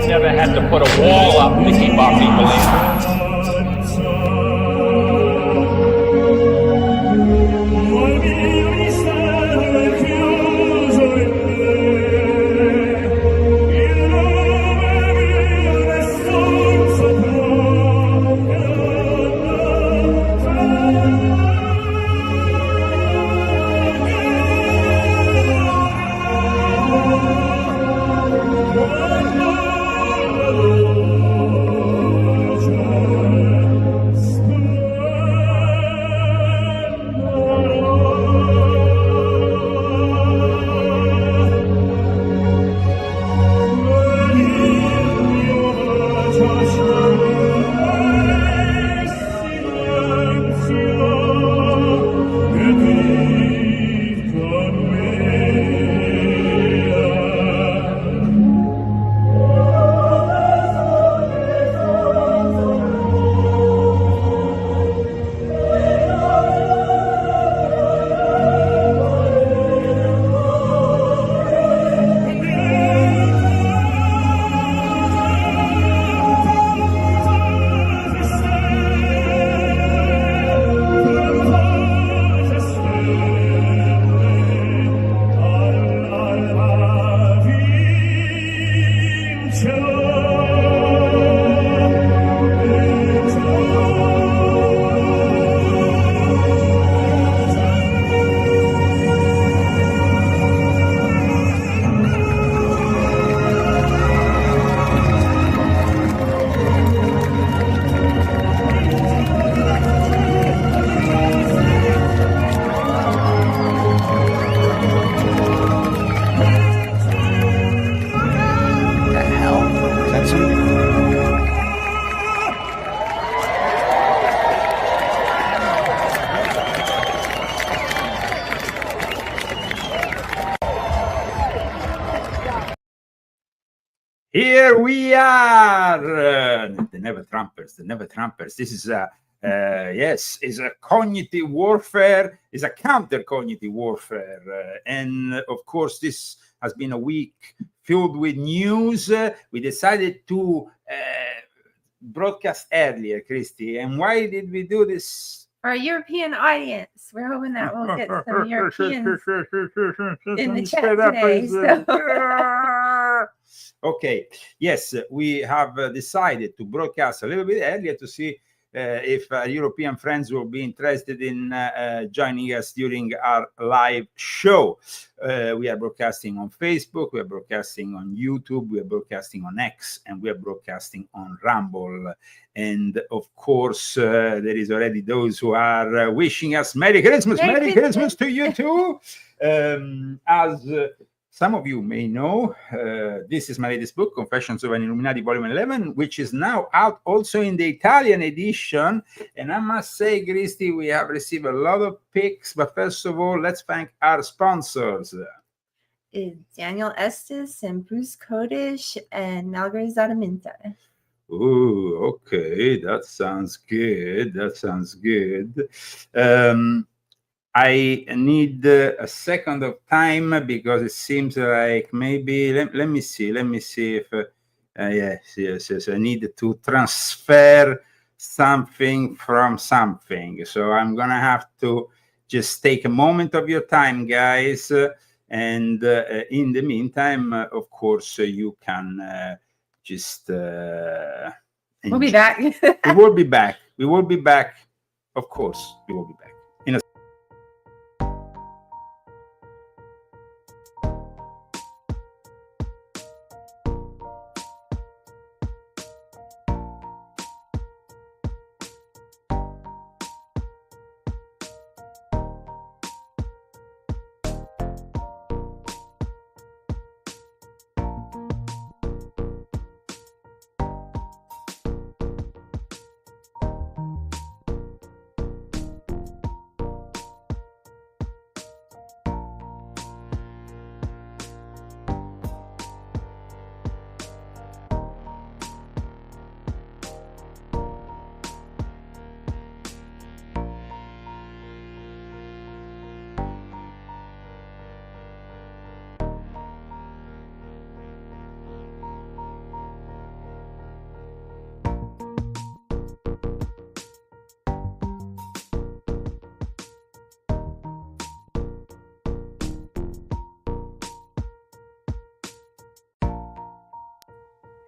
have never had to put a wall up to keep our people in. Here we are, the Never Trumpers. This is yes, is a cognitive warfare, is a counter cognitive warfare, and of course, this has been a week filled with news. We decided to broadcast earlier, Christy, and why did we do this? Our European audience. We're hoping that we'll get some Europeans in the chat today. So. Okay, yes, we have decided to broadcast a little bit earlier to see if European friends will be interested in joining us during our live show. We are broadcasting on Facebook, we are broadcasting on YouTube, we are broadcasting on X, and we are broadcasting on Rumble. And of course, there is already those who are wishing us Merry Christmas, Merry Christmas to you too. As some of you may know, this is my latest book, Confessions of an Illuminati Volume 11, which is now out also in the Italian edition. And I must say, Christy, we have received a lot of picks. But first of all, let's thank our sponsors. Daniel Estes and Bruce Kodish and Malgre Zadaminta. Oh, okay. That sounds good. That sounds good. I need a second of time because it seems like maybe let me see if yes. I need to transfer something from something. So I'm gonna have to just take a moment of your time, guys. And in the meantime, of course, you can just. We'll be back. We will be back. We will be back. Of course, we will be back.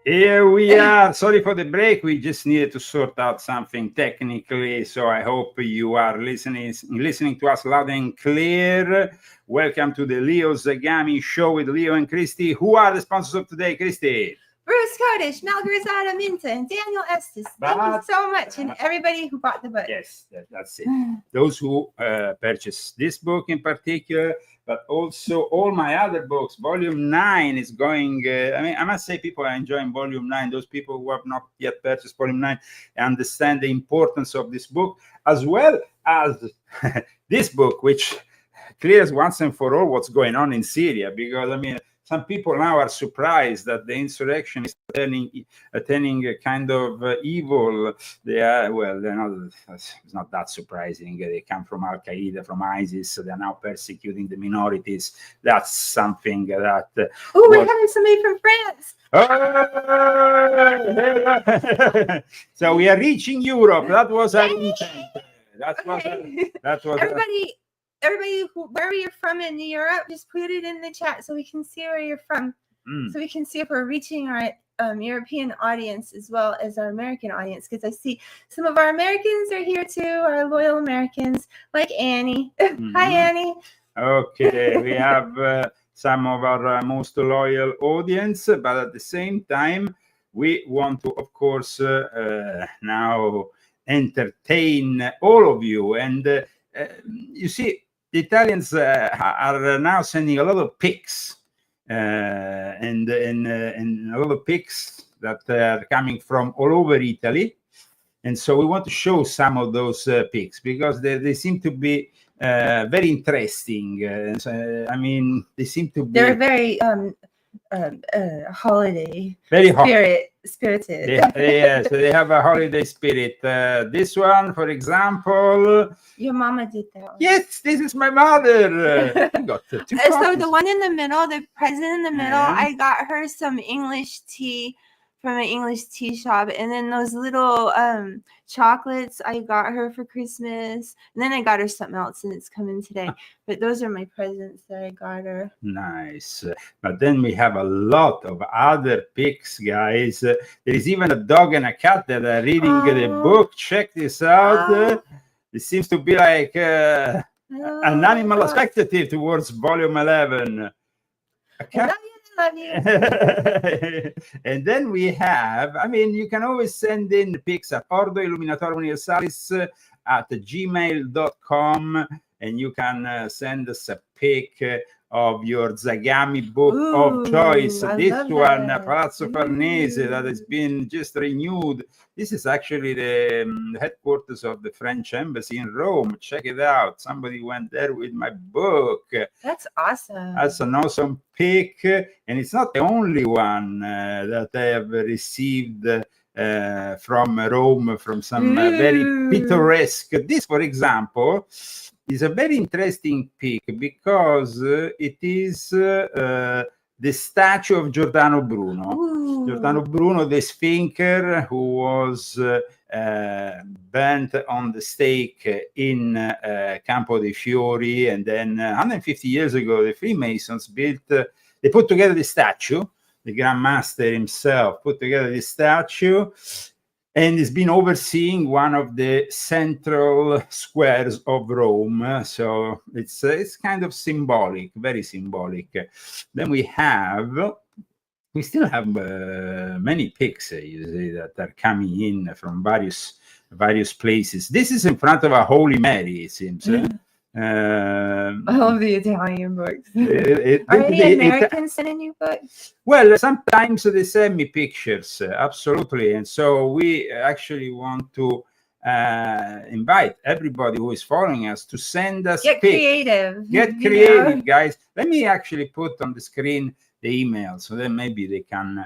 Here we are. Sorry for the break. We just needed to sort out something technically. So I hope you are listening to us loud and clear. Welcome to the Leo Zagami show with Leo and Christy. Who are the sponsors of today, Christy? Bruce Kodish, Malgarazada Minta, and Daniel Estes. Thank you so much. And everybody who bought the book. Yes, that's it. Those who purchased this book in particular, but also all my other books. Volume 9 is going, I must say people are enjoying Volume 9. Those people who have not yet purchased Volume 9 understand the importance of this book, as well as this book, which clears once and for all what's going on in Syria. Because, some people now are surprised that the insurrection is turning a kind of evil. They're not. It's not that surprising. They come from Al Qaeda, from ISIS. So they're now persecuting the minorities. That's something that. We're having somebody from France. So we are reaching Europe. That was our intent. That was. Everybody, wherever you're from in Europe, just put it in the chat so we can see where you're from. So we can see if we're reaching our European audience as well as our American audience. Because I see some of our Americans are here too, our loyal Americans, like Annie. Hi, Annie. Okay, we have some of our most loyal audience, but at the same time, we want to, of course, now entertain all of you. And you see, the Italians are now sending a lot of pics, and a lot of pics that are coming from all over Italy. And so we want to show some of those pics because they seem to be very interesting. They seem to be. They're very holiday spirited. So they have a holiday spirit. This one, for example, your mama did that one. Yes, this is my mother. I got two so copies. The one in the middle, the present in the middle, I got her some English tea from an English tea shop, and then those little chocolates I got her for Christmas, and then I got her something else, and it's coming today. But those are my presents that I got her. Nice. But then we have a lot of other pics, guys. There is even a dog and a cat that are reading the book. Check this out. It seems to be like an animal expectative towards volume 11. A cat. Love you. And then we have, you can always send in the pics at ordoilluminatoruniversalis@gmail.com, and you can send us a pic of your Zagami book of choice. This one, Palazzo Farnese, that has been just renewed. This is actually the headquarters of the French embassy in Rome. Check it out. Somebody went there with my book. That's awesome. That's an awesome pic. And it's not the only one that I have received from Rome, from some very picturesque. This, for example, is a very interesting pic because it is the statue of Giordano Bruno. Giordano Bruno, the Sphinker, who was burnt on the stake in Campo dei Fiori, and then 150 years ago, the Freemasons they put together the statue. The Grand Master himself put together the statue, and has been overseeing one of the central squares of Rome. So it's kind of symbolic, very symbolic. Then we still have many pics, you see, that are coming in from various places. This is in front of a Holy Mary, it seems. I love the Italian books. Are any Americans sending you books? Well, sometimes they send me pictures, absolutely. And so we actually want to invite everybody who is following us to send us Get creative, guys. Let me actually put on the screen the email, so then maybe they can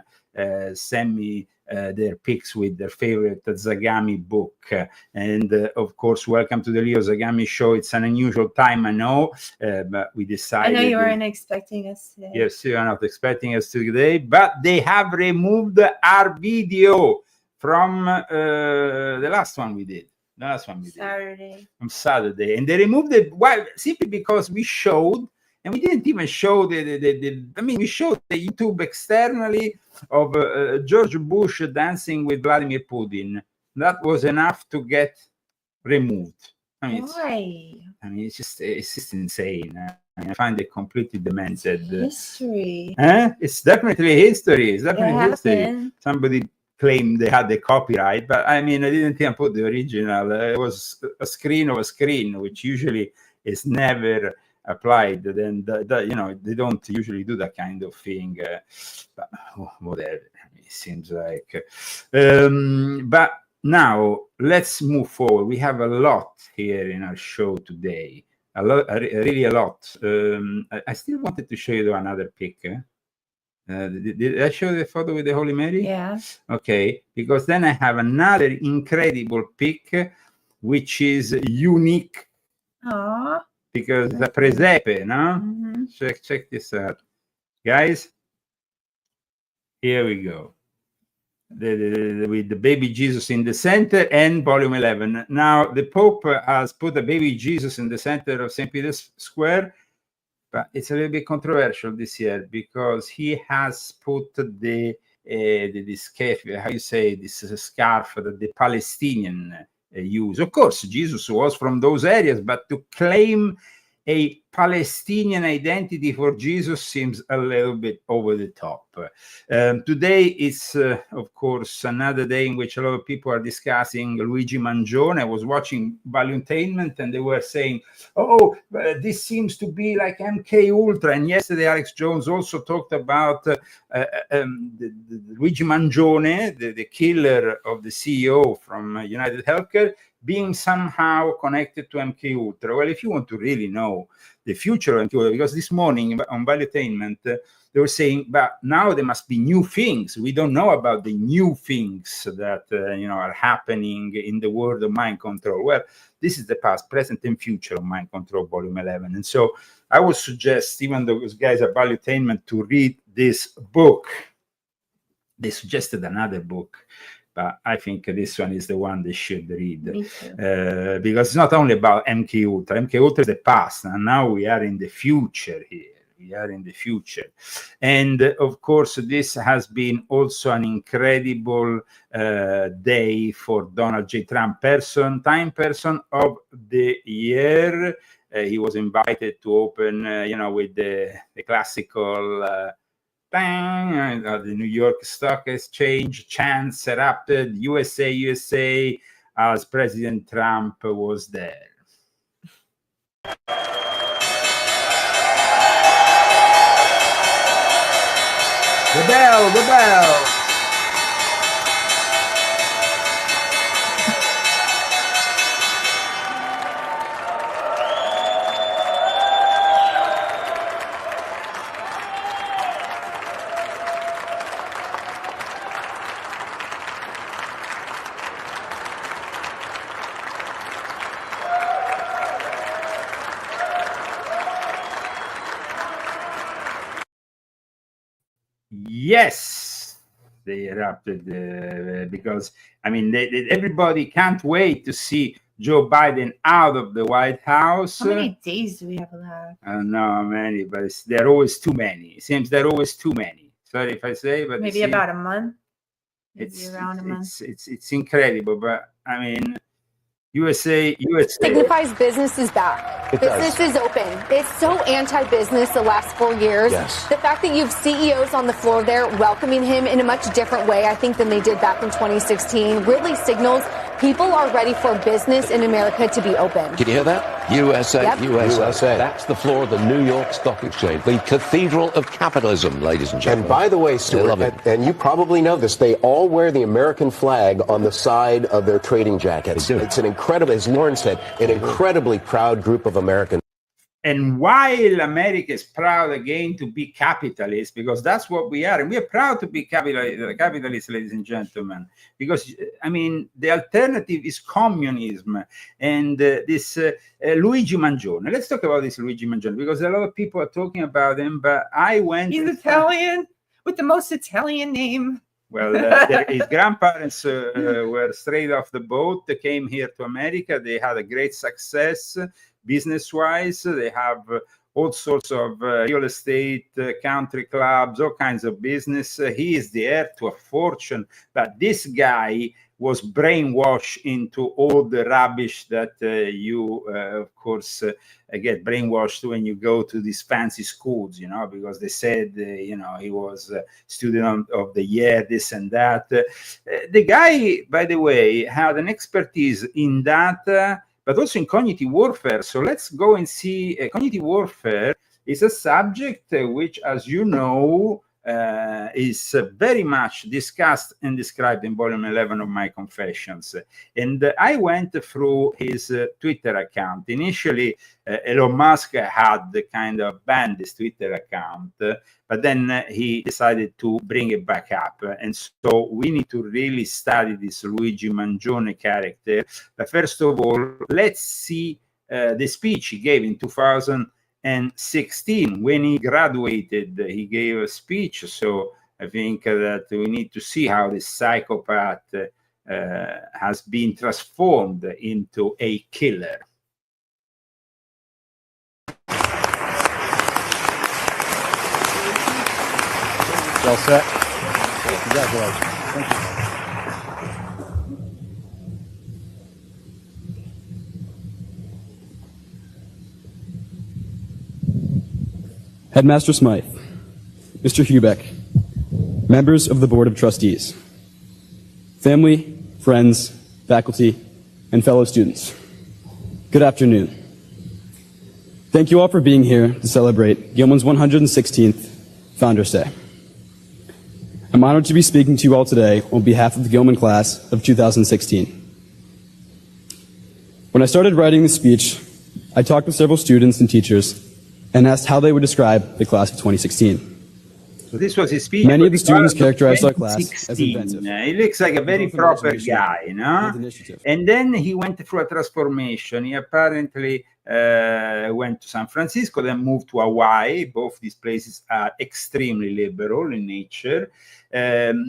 send me their pics with their favorite Zagami book. And of course, welcome to the Leo Zagami show. It's an unusual time, I know, but we decided. I know you weren't expecting us today. Yes, you are not expecting us today, but they have removed our video from the last one we did. Saturday. On Saturday. And they removed it, well, simply because we showed And we didn't even show I mean, we showed the YouTube externally of George Bush dancing with Vladimir Putin. That was enough to get removed. I mean, Why? it's just insane. I find it completely demented. History. It's definitely history. It's definitely history. Happened. Somebody claimed they had the copyright, but I mean, I didn't even put the original. It was a screen of a screen, which usually is never applied. Then you know, they don't usually do that kind of thing. But whatever. It seems like. But now let's move forward. We have a lot here in our show today. Really a lot. I still wanted to show you another pic. Did I show the photo with the Holy Mary? Yeah. Okay, because then I have another incredible pic, which is unique. Aww. Because the presepe, no? Mm-hmm. Check this out, guys. Here we go. With the baby Jesus in the center and volume 11. Now the Pope has put the baby Jesus in the center of St. Peter's Square, but it's a little bit controversial this year because he has put this how you say, this scarf that the Palestinian use. Of course, Jesus was from those areas, but to claim a Palestinian identity for Jesus seems a little bit over the top. Today is, of course, another day in which a lot of people are discussing Luigi Mangione. I was watching Valuetainment and they were saying, oh, this seems to be like MK Ultra. And yesterday, Alex Jones also talked about Luigi Mangione, the killer of the CEO from United Healthcare, being somehow connected to MK Ultra. Well, if you want to really know the future of MK Ultra, because this morning on Valuetainment, they were saying, but now there must be new things. We don't know about the new things that are happening in the world of mind control. Well, this is the past, present, and future of mind control, volume 11. And so I would suggest, even those guys at Valuetainment, to read this book. They suggested another book, but I think this one is the one they should read. Me too. Because it's not only about MK Ultra. MK Ultra is the past, and now we are in the future here. We are in the future. And of course, this has been also an incredible day for Donald J. Trump, Time Person of the Year. He was invited to open, with the classical bang, the New York Stock Exchange chant erupted, USA, USA, as President Trump was there. The bell. Yes, they erupted because, I mean, everybody can't wait to see Joe Biden out of the White House. How many days do we have left? I don't know many, but there are always too many. It seems there are always too many. Sorry if I say, but maybe about a month. It's around a month. It's incredible, but I mean, USA signifies business is back. Business is open. It's so anti-business the last 4 years. Yes. The fact that you have CEOs on the floor there welcoming him in a much different way, I think, than they did back in 2016, really signals people are ready for business in America to be open. Can you hear that? USA, Yep. USA. That's the floor of the New York Stock Exchange, the cathedral of capitalism, ladies and gentlemen. And by the way, Stuart, and you probably know this, they all wear the American flag on the side of their trading jackets. They do. It's an incredible, as Lauren said, an incredibly proud group of Americans. And while America is proud again to be capitalist, because that's what we are, and we are proud to be capitalists, ladies and gentlemen, because, I mean, the alternative is communism. And this Luigi Mangione, let's talk about this Luigi Mangione, because a lot of people are talking about him, but I went... He's Italian, with the most Italian name. Well, his grandparents were straight off the boat. They came here to America. They had a great success. business-wise. They have all sorts of real estate, country clubs, all kinds of business. He is the heir to a fortune, but this guy was brainwashed into all the rubbish that you, of course, get brainwashed when you go to these fancy schools, you know, because they said, you know, he was student of the year, this and that. The guy, by the way, had an expertise in data, but also in cognitive warfare. So let's go and see. Cognitive warfare is a subject which, as you know, is very much discussed and described in volume 11 of my Confessions. And I went through his Twitter account. Initially, Elon Musk had kind of banned his Twitter account, but then he decided to bring it back up. And so we need to really study this Luigi Mangione character. But first of all, let's see the speech he gave in 2016 when he graduated. He gave a speech. So I think that we need to see how this psychopath has been transformed into a killer. Well set. Congratulations. Thank you. Headmaster Smythe, Mr. Hubeck, members of the Board of Trustees, family, friends, faculty, and fellow students, good afternoon. Thank you all for being here to celebrate Gilman's 116th Founders Day. I'm honored to be speaking to you all today on behalf of the Gilman class of 2016. When I started writing this speech, I talked with several students and teachers and asked how they would describe the class of 2016. So this was his speech. Many of the students characterized our class as inventive. He looks like a very proper guy, you know? And then he went through a transformation. He apparently went to San Francisco, then moved to Hawaii. Both these places are extremely liberal in nature.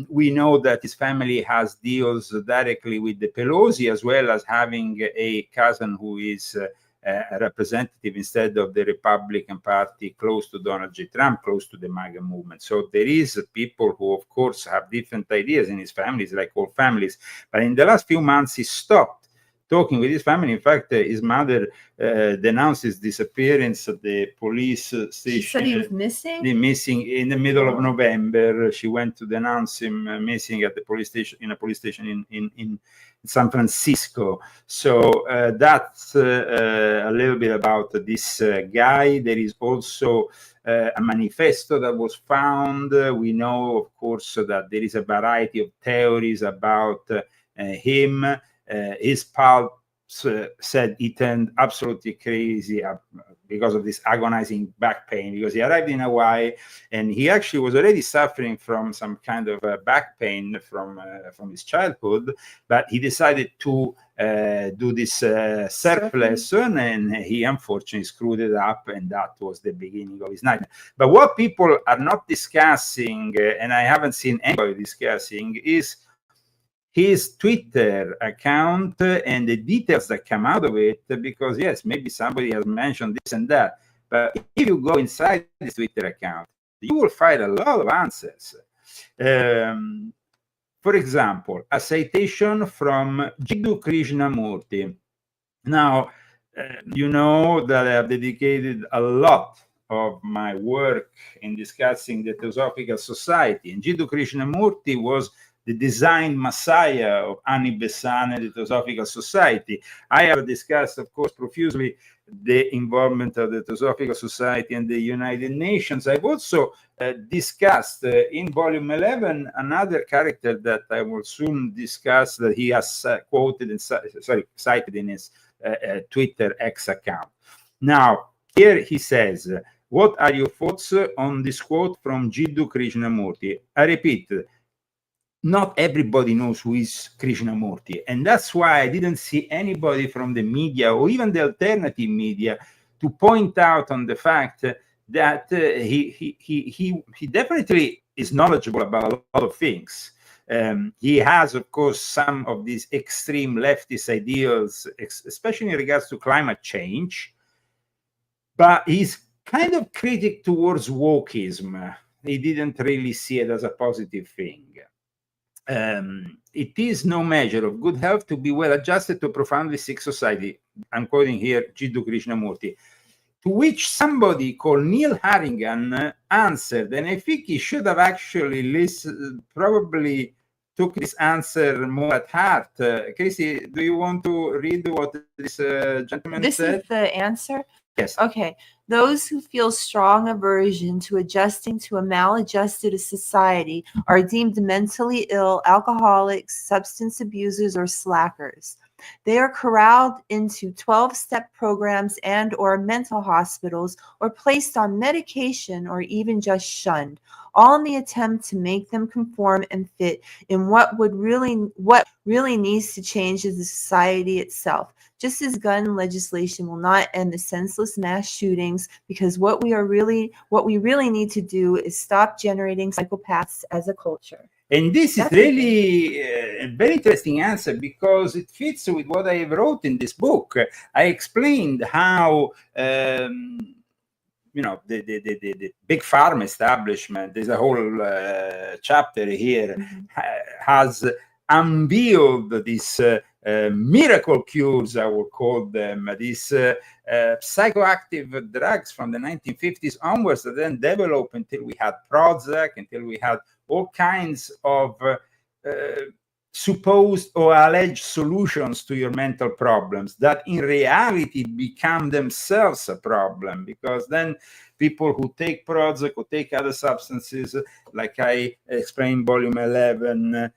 We know that his family has deals directly with the Pelosi, as well as having a cousin who is a representative instead of the Republican Party, close to Donald J. Trump, close to the MAGA movement. So there is people who, of course, have different ideas in his families, like all families. But in the last few months, he stopped talking with his family. In fact, his mother denounced his disappearance at the police station. She said he was missing? Missing in the middle of November. She went to denounce him missing at the police station, in a police station in San Francisco. So that's a little bit about this guy. There is also a manifesto that was found. We know, of course, that there is a variety of theories about him. His pulse said he turned absolutely crazy because of this agonizing back pain, because he arrived in Hawaii and he actually was already suffering from some kind of back pain from his childhood, but he decided to do this surf lesson, and he unfortunately screwed it up, and that was the beginning of his nightmare. But what people are not discussing, and I haven't seen anybody discussing, is his Twitter account and the details that come out of it, because yes, maybe somebody has mentioned this and that, but if you go inside this Twitter account, you will find a lot of answers. For example, a citation from Jiddu Krishnamurti. Now, you know that I have dedicated a lot of my work in discussing the Theosophical Society, and Jiddu Krishnamurti was the designed messiah of Annie Besant and the Theosophical Society. I have discussed, of course, profusely the involvement of the Theosophical Society and the United Nations. I've also discussed in volume 11 another character that I will soon discuss, that he has quoted and cited in his Twitter X account. Now, here he says, what are your thoughts on this quote from Jiddu Krishnamurti? I repeat, not everybody knows who is Krishnamurti, and that's why I didn't see anybody from the media or even the alternative media to point out on the fact that he definitely is knowledgeable about a lot of things. He has, of course, some of these extreme leftist ideals, especially in regards to climate change. but he's kind of critic towards wokeism. He didn't really see it as a positive thing. It is no measure of good health to be well adjusted to a profoundly sick society. I'm quoting here Jiddu Krishnamurti. To which somebody called Neil Harrigan answered, and I think he should have actually probably took this answer more at heart. Casey, do you want to read what this gentleman said? This is the answer? Yes. Okay. Those who feel strong aversion to adjusting to a maladjusted society are deemed mentally ill, alcoholics, substance abusers, or slackers. They are corralled into 12-step programs and or mental hospitals, or placed on medication, or even just shunned, all in the attempt to make them conform and fit in what really needs to change is the society itself. Just as gun legislation will not end the senseless mass shootings, because what we really need to do is stop generating psychopaths as a culture. And this is really a very interesting answer, because it fits with what I wrote in this book. I explained how the big pharma establishment, there's a whole chapter here, has unveiled these miracle cures, I would call them, these psychoactive drugs from the 1950s onwards that then developed until we had Prozac, until we had all kinds of supposed or alleged solutions to your mental problems that in reality become themselves a problem, because then people who take Prozac or take other substances, like I explained in volume 11,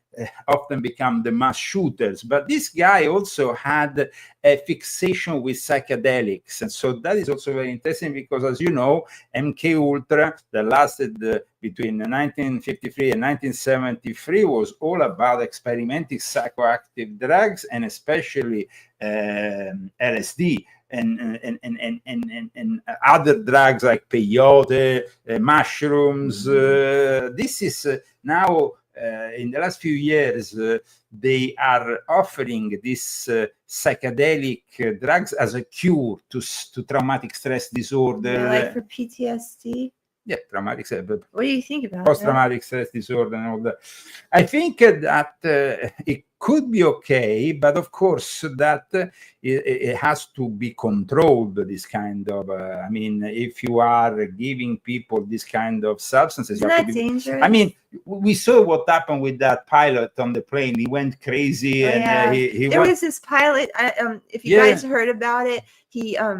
often become the mass shooters. But this guy also had a fixation with psychedelics. And so that is also very interesting, because, as you know, MK Ultra, that lasted between 1953 and 1973, was all about experimenting psychoactive drugs, and especially LSD. And other drugs like peyote, mushrooms. This is now, in the last few years, they are offering these psychedelic drugs as a cure to traumatic stress disorder. Like for PTSD? Yeah, traumatic stress. But what do you think about post-traumatic stress disorder and all that? I think that it could be okay, but of course that it has to be controlled, this kind of, I mean, if you are giving people this kind of substances, isn't that dangerous? I mean, we saw what happened with that pilot on the plane. He went crazy, there was this pilot, if you guys heard about it, he a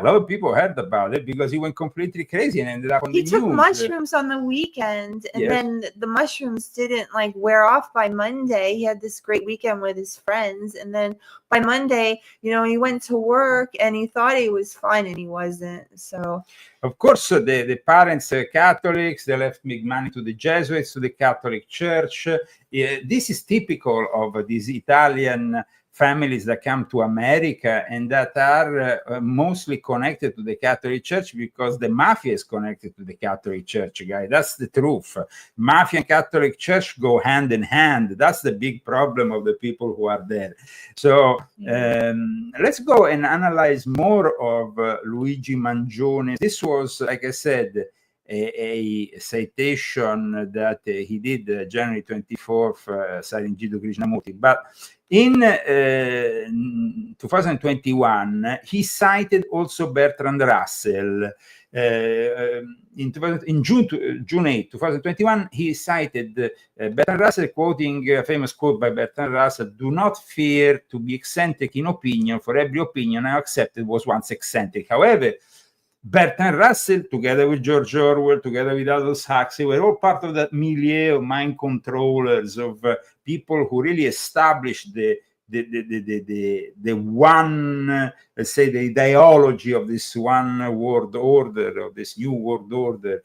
lot of people heard about it, because he went completely crazy and ended up on the news. He took mushrooms on the weekend, and then the mushrooms didn't like wear off by Monday. He had this great weekend with his friends, and then by Monday, he went to work and he thought he was fine, and he wasn't. So of course, the parents are Catholics. They left big money to the Jesuits, to the Catholic Church. This is typical of these Italian families that come to America and that are mostly connected to the Catholic Church, because the mafia is connected to the Catholic Church, guys. That's the truth. Mafia and Catholic Church go hand in hand. That's the big problem of the people who are there. So let's go and analyze more of Luigi Mangione. This was, like I said, a citation that he did January 24th, citing Jiddu Krishnamurti. But in 2021, he cited also Bertrand Russell. In June 8, 2021, he cited Bertrand Russell, quoting a famous quote by Bertrand Russell: "Do not fear to be eccentric in opinion, for every opinion I accepted was once eccentric." However, Bertrand Russell, together with George Orwell, together with Aldous Huxley, were all part of that milieu of mind controllers, of people who really established the one, let's say, the ideology of this one world order, of this new world order.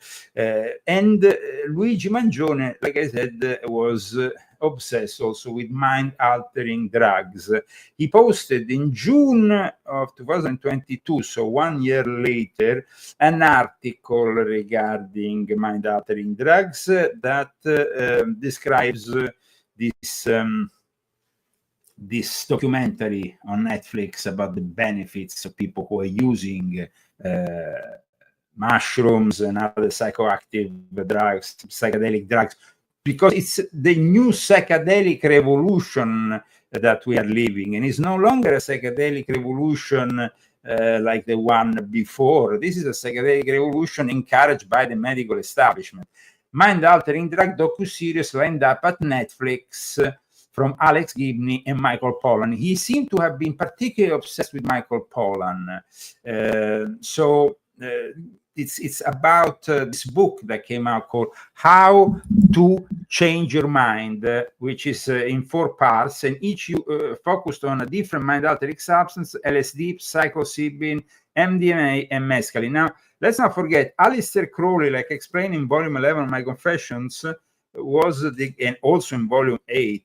And Luigi Mangione, like I said, was obsessed also with mind-altering drugs. He posted in June of 2022, so 1 year later, an article regarding mind-altering drugs that describes this documentary on Netflix about the benefits of people who are using mushrooms and other psychoactive drugs, psychedelic drugs, because it's the new psychedelic revolution that we are living, and it's no longer a psychedelic revolution like the one before. This is a psychedelic revolution encouraged by the medical establishment. Mind-altering drug docu-series lined up at Netflix from Alex Gibney and Michael Pollan. He seemed to have been particularly obsessed with Michael Pollan. It's about this book that came out called How to Change Your Mind, which is in 4 parts, and each focused on a different mind-altering substance: LSD, psilocybin, MDMA, and mescaline. Now, let's not forget, Aleister Crowley, like explained in volume 11 of my Confessions, was and also in volume 8,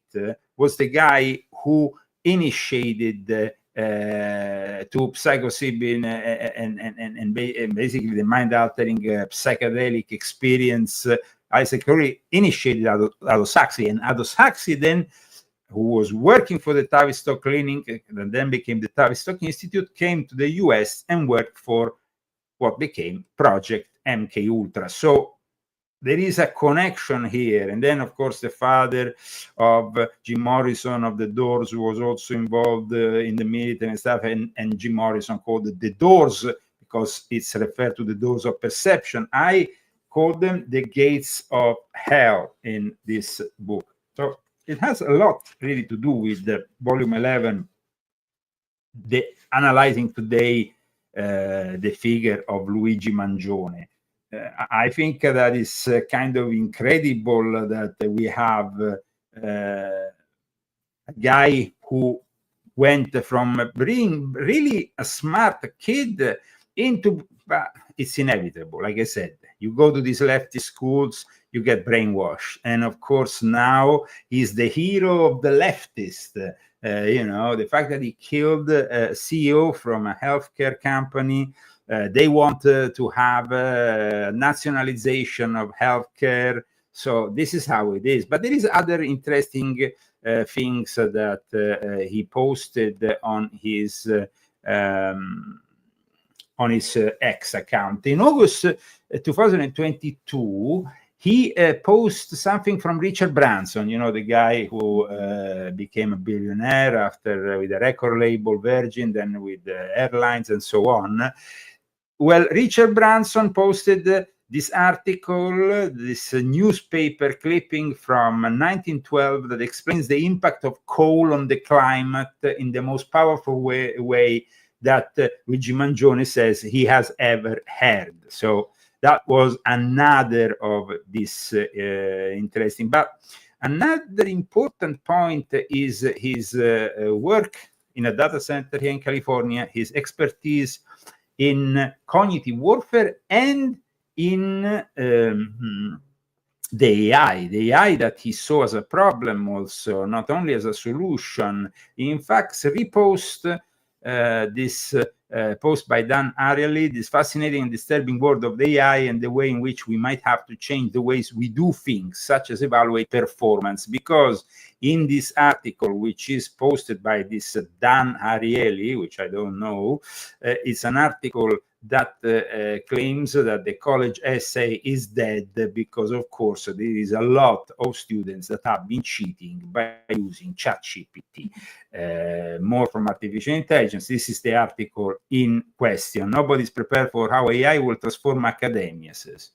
was the guy who initiated to psilocybin and basically the mind-altering psychedelic experience. Isaac Crowley initiated Aldous Huxley, and Aldous Huxley then, who was working for the Tavistock Clinic and then became the Tavistock Institute, came to the US and worked for what became Project MK Ultra. So there is a connection here. And then, of course, the father of Jim Morrison of the Doors, who was also involved in the military and stuff, and Jim Morrison called it the Doors because it's referred to the doors of perception. I call them the gates of hell in this book. So it has a lot really to do with the volume 11, the analyzing today the figure of Luigi Mangione. I think that is kind of incredible that we have a guy who went from being really a smart kid into, it's inevitable. Like I said, you go to these leftist schools, you get brainwashed. And of course, now he's the hero of the leftist. The fact that he killed a CEO from a healthcare company. They want to have nationalization of healthcare. So this is how it is. But there is other interesting things that he posted on his X account. In August 2022, he posted something from Richard Branson, the guy who became a billionaire after with a record label, Virgin, then with airlines and so on. Well, Richard Branson posted this article, this newspaper clipping from 1912 that explains the impact of coal on the climate in the most powerful way that Luigi Mangione says he has ever heard. So that was another of this interesting. But another important point is his work in a data center here in California, his expertise in cognitive warfare and in the AI that he saw as a problem also, not only as a solution. In fact, repost this post by Dan Ariely, this fascinating and disturbing world of the AI and the way in which we might have to change the ways we do things, such as evaluate performance. Because in this article, which is posted by this Dan Ariely, which I don't know, it's an article that claims that the college essay is dead because, of course, there is a lot of students that have been cheating by using ChatGPT. More from artificial intelligence. This is the article in question. Nobody's prepared for how AI will transform academia, says.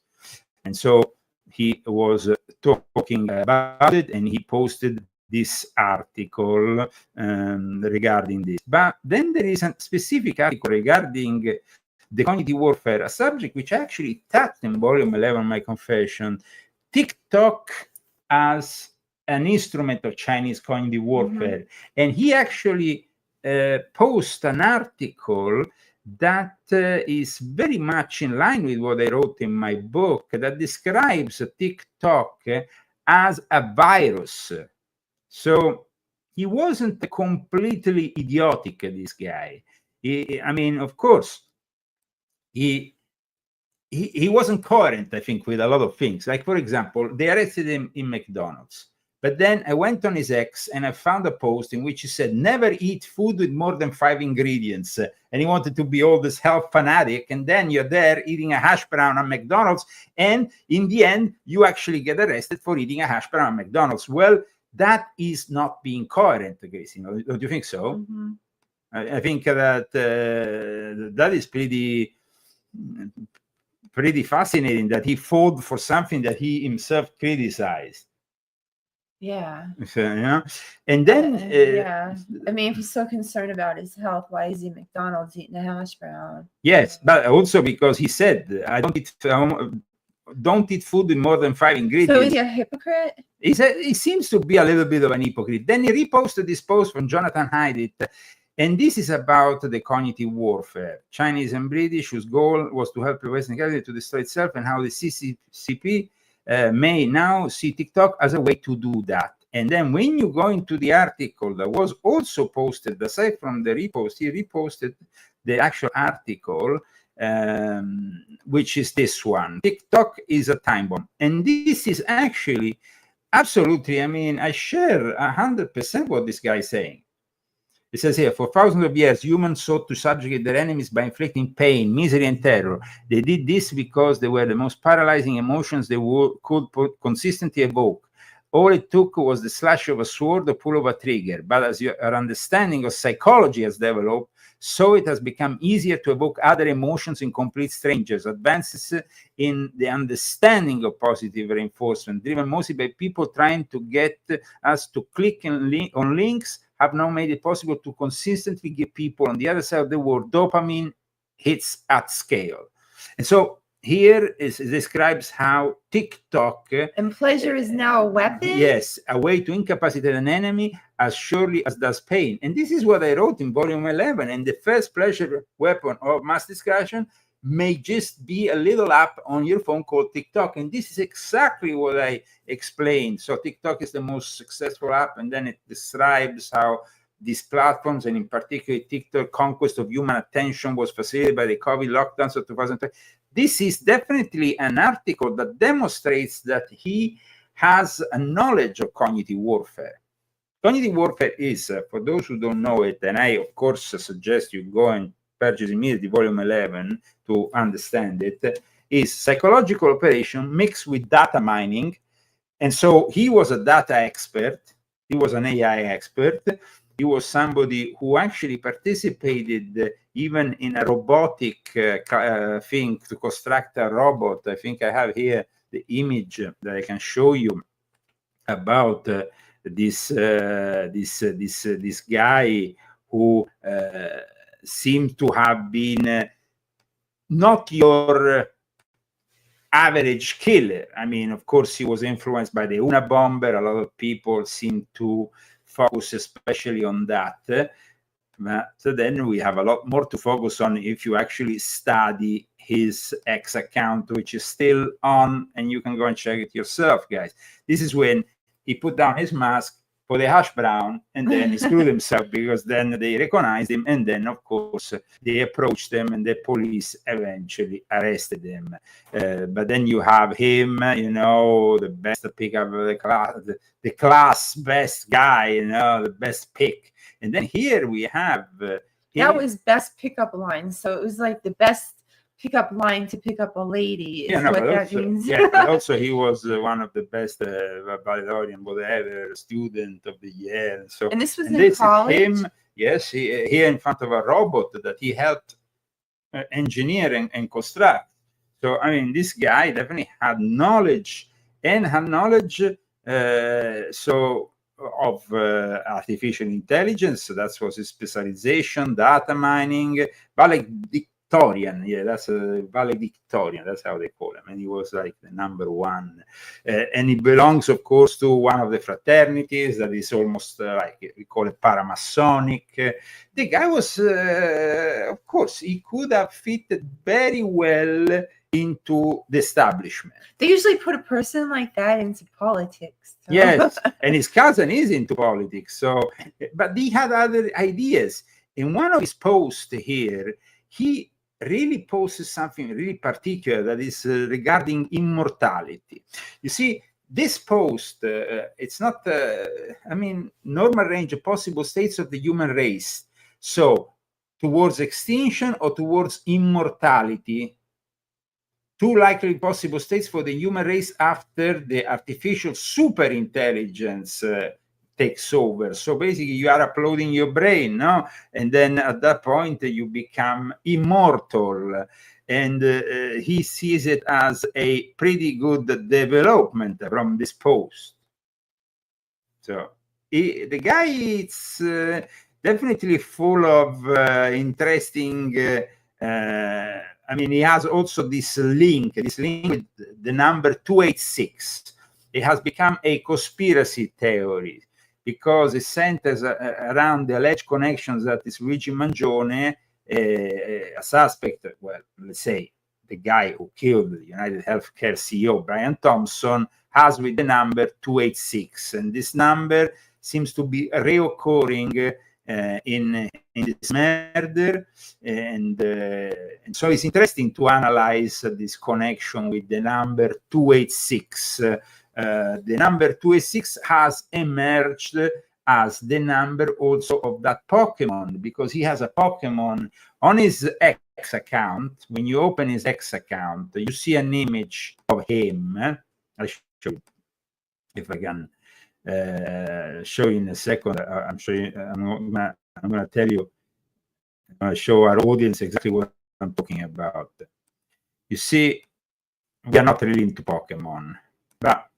And so he was talking about it, and he posted this article regarding this. But then there is a specific article regarding the cognitive warfare, a subject which I actually touched in volume 11 of my confession, TikTok as an instrument of Chinese cognitive warfare. And he actually posted an article that is very much in line with what I wrote in my book, that describes TikTok as a virus. So he wasn't completely idiotic, this guy. Of course, he wasn't coherent, I think, with a lot of things. Like, for example, they arrested him in McDonald's. But then I went on his X and I found a post in which he said, never eat food with more than 5 ingredients. And he wanted to be all this health fanatic. And then you're there eating a hash brown at McDonald's. And in the end, you actually get arrested for eating a hash brown at McDonald's. Well, that is not being coherent, Gracie. Don't you think so? Mm-hmm. I think that that is pretty fascinating, that he fought for something that he himself criticized. Yeah. So, you know, and then yeah, I mean, if he's so concerned about his health, why is he at McDonald's eating a hash brown? Yes, but also because he said, I don't eat food with more than 5 ingredients. So is he a hypocrite? He seems to be a little bit of an hypocrite. Then he reposted this post from Jonathan Haidt, and this is about the cognitive warfare, Chinese and British, whose goal was to help the Western country to destroy itself, and how the CCP may now see TikTok as a way to do that. And then when you go into the article that was also posted, aside from the repost, he reposted the actual article, which is this one. TikTok is a time bomb. And this is actually absolutely, I mean, I share 100% what this guy is saying. It says here, for thousands of years, humans sought to subjugate their enemies by inflicting pain, misery, and terror. They did this because they were the most paralyzing emotions they could consistently evoke. All it took was the slash of a sword, the pull of a trigger. But as your understanding of psychology has developed, so it has become easier to evoke other emotions in complete strangers. Advances in the understanding of positive reinforcement, driven mostly by people trying to get us to click on links, have now made it possible to consistently give people on the other side of the world dopamine hits at scale. And so here it describes how TikTok... And pleasure is now a weapon? Yes, a way to incapacitate an enemy as surely as does pain. And this is what I wrote in volume 11. And the first pleasure weapon of mass discussion may just be a little app on your phone called TikTok. And this is exactly what I explained. So TikTok is the most successful app, and then it describes how these platforms, and in particular TikTok, conquest of human attention was facilitated by the COVID lockdowns of 2020. This is definitely an article that demonstrates that he has a knowledge of cognitive warfare. Cognitive warfare is, for those who don't know it, and I, of course, suggest you go and purchase immediately volume 11 to understand it, is psychological operation mixed with data mining. And so he was a data expert. He was an AI expert. He was somebody who actually participated even in a robotic thing to construct a robot. I think I have here the image that I can show you about this guy who seemed to have been not your average killer. I mean, of course, he was influenced by the Unabomber. A lot of people seem to focus especially on that. So then we have a lot more to focus on if you actually study his X account, which is still on, and you can go and check it yourself, guys. This is when he put down his mask for the hash brown, and then he screwed himself, because then they recognized him, and then of course they approached him, and the police eventually arrested him. But then you have him, you know, the best pickup of the class best guy, you know, the best pick. And then here we have that was best pickup line. So it was like the best pickup line to pick up a lady is what that means. Yeah, but also he was one of the best valedictorian, whatever, student of the year. And this was in college? Him, yes, here in front of a robot that he helped engineer and construct. So, I mean, this guy definitely had knowledge, and had knowledge of artificial intelligence. So that was his specialization, data mining, valedictorian. Yeah, that's a valedictorian. That's how they call him. And he was like the number one. And he belongs, of course, to one of the fraternities that is almost like we call it paramasonic. The guy was, of course, he could have fitted very well into the establishment. They usually put a person like that into politics. So. Yes, and his cousin is into politics. So, but he had other ideas. In one of his posts here, he really poses something really particular that is regarding immortality. You see, this post, it's not, normal range of possible states of the human race. So towards extinction or towards immortality, 2 likely possible states for the human race after the artificial superintelligence takes over. So basically you are uploading your brain, no? And then at that point you become immortal. And he sees it as a pretty good development from this post. So the guy is definitely full of interesting, he has also this link with the number 286. It has become a conspiracy theory because it centers around the alleged connections that is Luigi Mangione, a suspect, well, let's say the guy who killed the United Healthcare CEO, Brian Thompson, has with the number 286. And this number seems to be reoccurring in this murder. And so it's interesting to analyze this connection with the number 286. The number 286 has emerged as the number also of that Pokemon, because he has a Pokemon on his X account. When you open his X account, you see an image of him. I'll show you if I can show you in a second. I'm going to tell you, I'm going to show our audience exactly what I'm talking about. You see, we are not really into Pokemon, but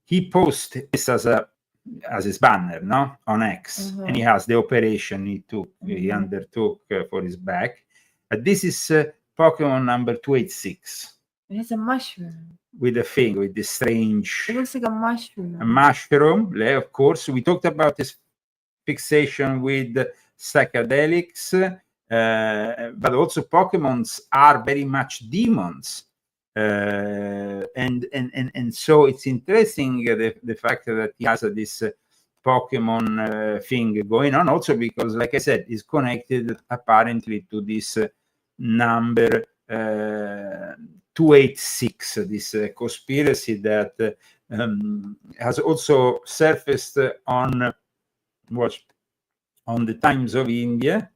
he posts this as his banner, no, on X, and he has the operation he undertook for his back. This is Pokemon number 286. It's a mushroom with a thing, with this strange. It looks like a mushroom. A mushroom, of course. We talked about this fixation with psychedelics, but also Pokemons are very much demons. And so it's interesting the fact that he has this Pokemon thing going on, also because, like I said, is connected apparently to this number 286, this conspiracy that has also surfaced on the Times of India.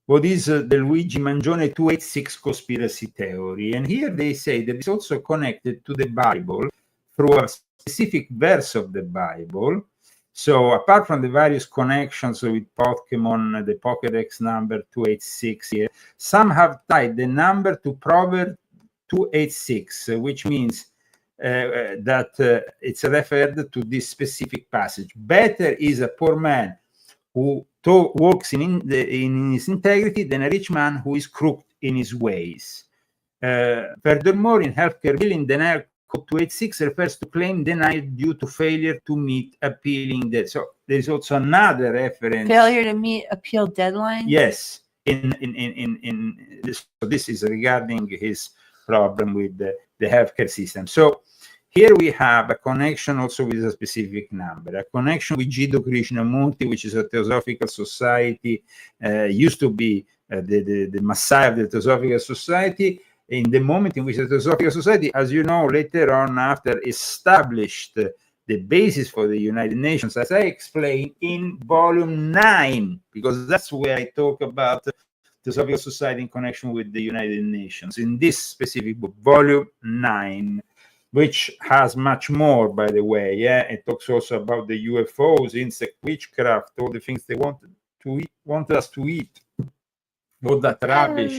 What is the Luigi Mangione 286 conspiracy theory? And here they say that it's also connected to the Bible through a specific verse of the Bible. So apart from the various connections with Pokemon, the Pokédex number 286 here, some have tied the number to Proverbs 286, which means that it's referred to this specific passage. Better is a poor man who walks in his integrity than a rich man who is crooked in his ways. Furthermore, in healthcare billing, denial code 286 refers to claim denied due to failure to meet appealing deadline. So there's also another reference. Failure to meet appeal deadline? Yes. In this, so this is regarding his problem with the healthcare system. So here we have a connection also with a specific number, a connection with Jiddu Krishnamurti, which is a Theosophical Society, used to be the Messiah of the Theosophical Society. In the moment in which the Theosophical Society, as you know, later on after established the basis for the United Nations, as I explained in volume 9, because that's where I talk about the Theosophical Society in connection with the United Nations. In this specific book, volume 9, which has much more, by the way. Yeah, it talks also about the UFOs, insect witchcraft, all the things they want us to eat, all that rubbish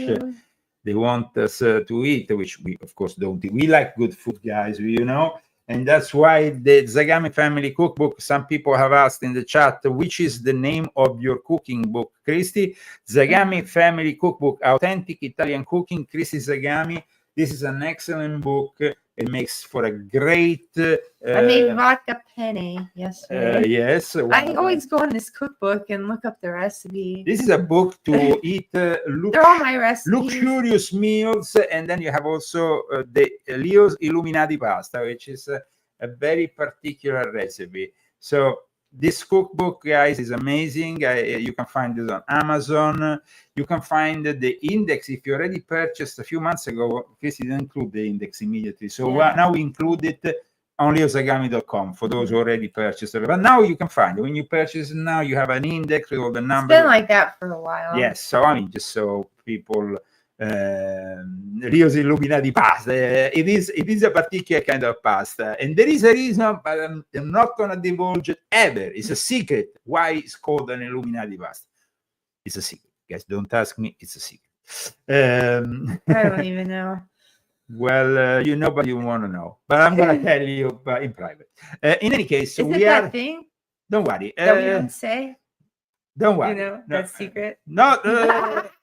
they want us to eat, which we of course don't eat. We like good food, guys, you know, and that's why the Zagami family cookbook. Some people have asked in the chat, which is the name of your cooking book, Christy? Zagami family cookbook, authentic Italian cooking, Christy Zagami. This is an excellent book. It makes for a great. I made vodka penne yesterday. Yes. I always go in this cookbook and look up the recipe. This is a book to eat. They're all my recipes. Luxurious meals, and then you have also the Leo's Illuminati pasta, which is a very particular recipe. So this cookbook, guys, is amazing. You can find it on Amazon. You can find the index if you already purchased a few months ago. Chris didn't include the index immediately, so now we include it only on Zagami.com for those who already purchased it. But now you can find it. When you purchase it now, you have an index with all the numbers. It's been like that for a while. Yes, so I mean, just so people, Rio's Illuminati past. It is a particular kind of past, and there is a reason, but I'm not gonna divulge it ever. It's a secret why it's called an Illuminati past. It's a secret, guys. Don't ask me. It's a secret. I don't even know. Well, you know, but you want to know. But I'm gonna tell you in private. In any case, Is it that thing? Don't worry. That we don't say. Don't worry. You know, that secret. No,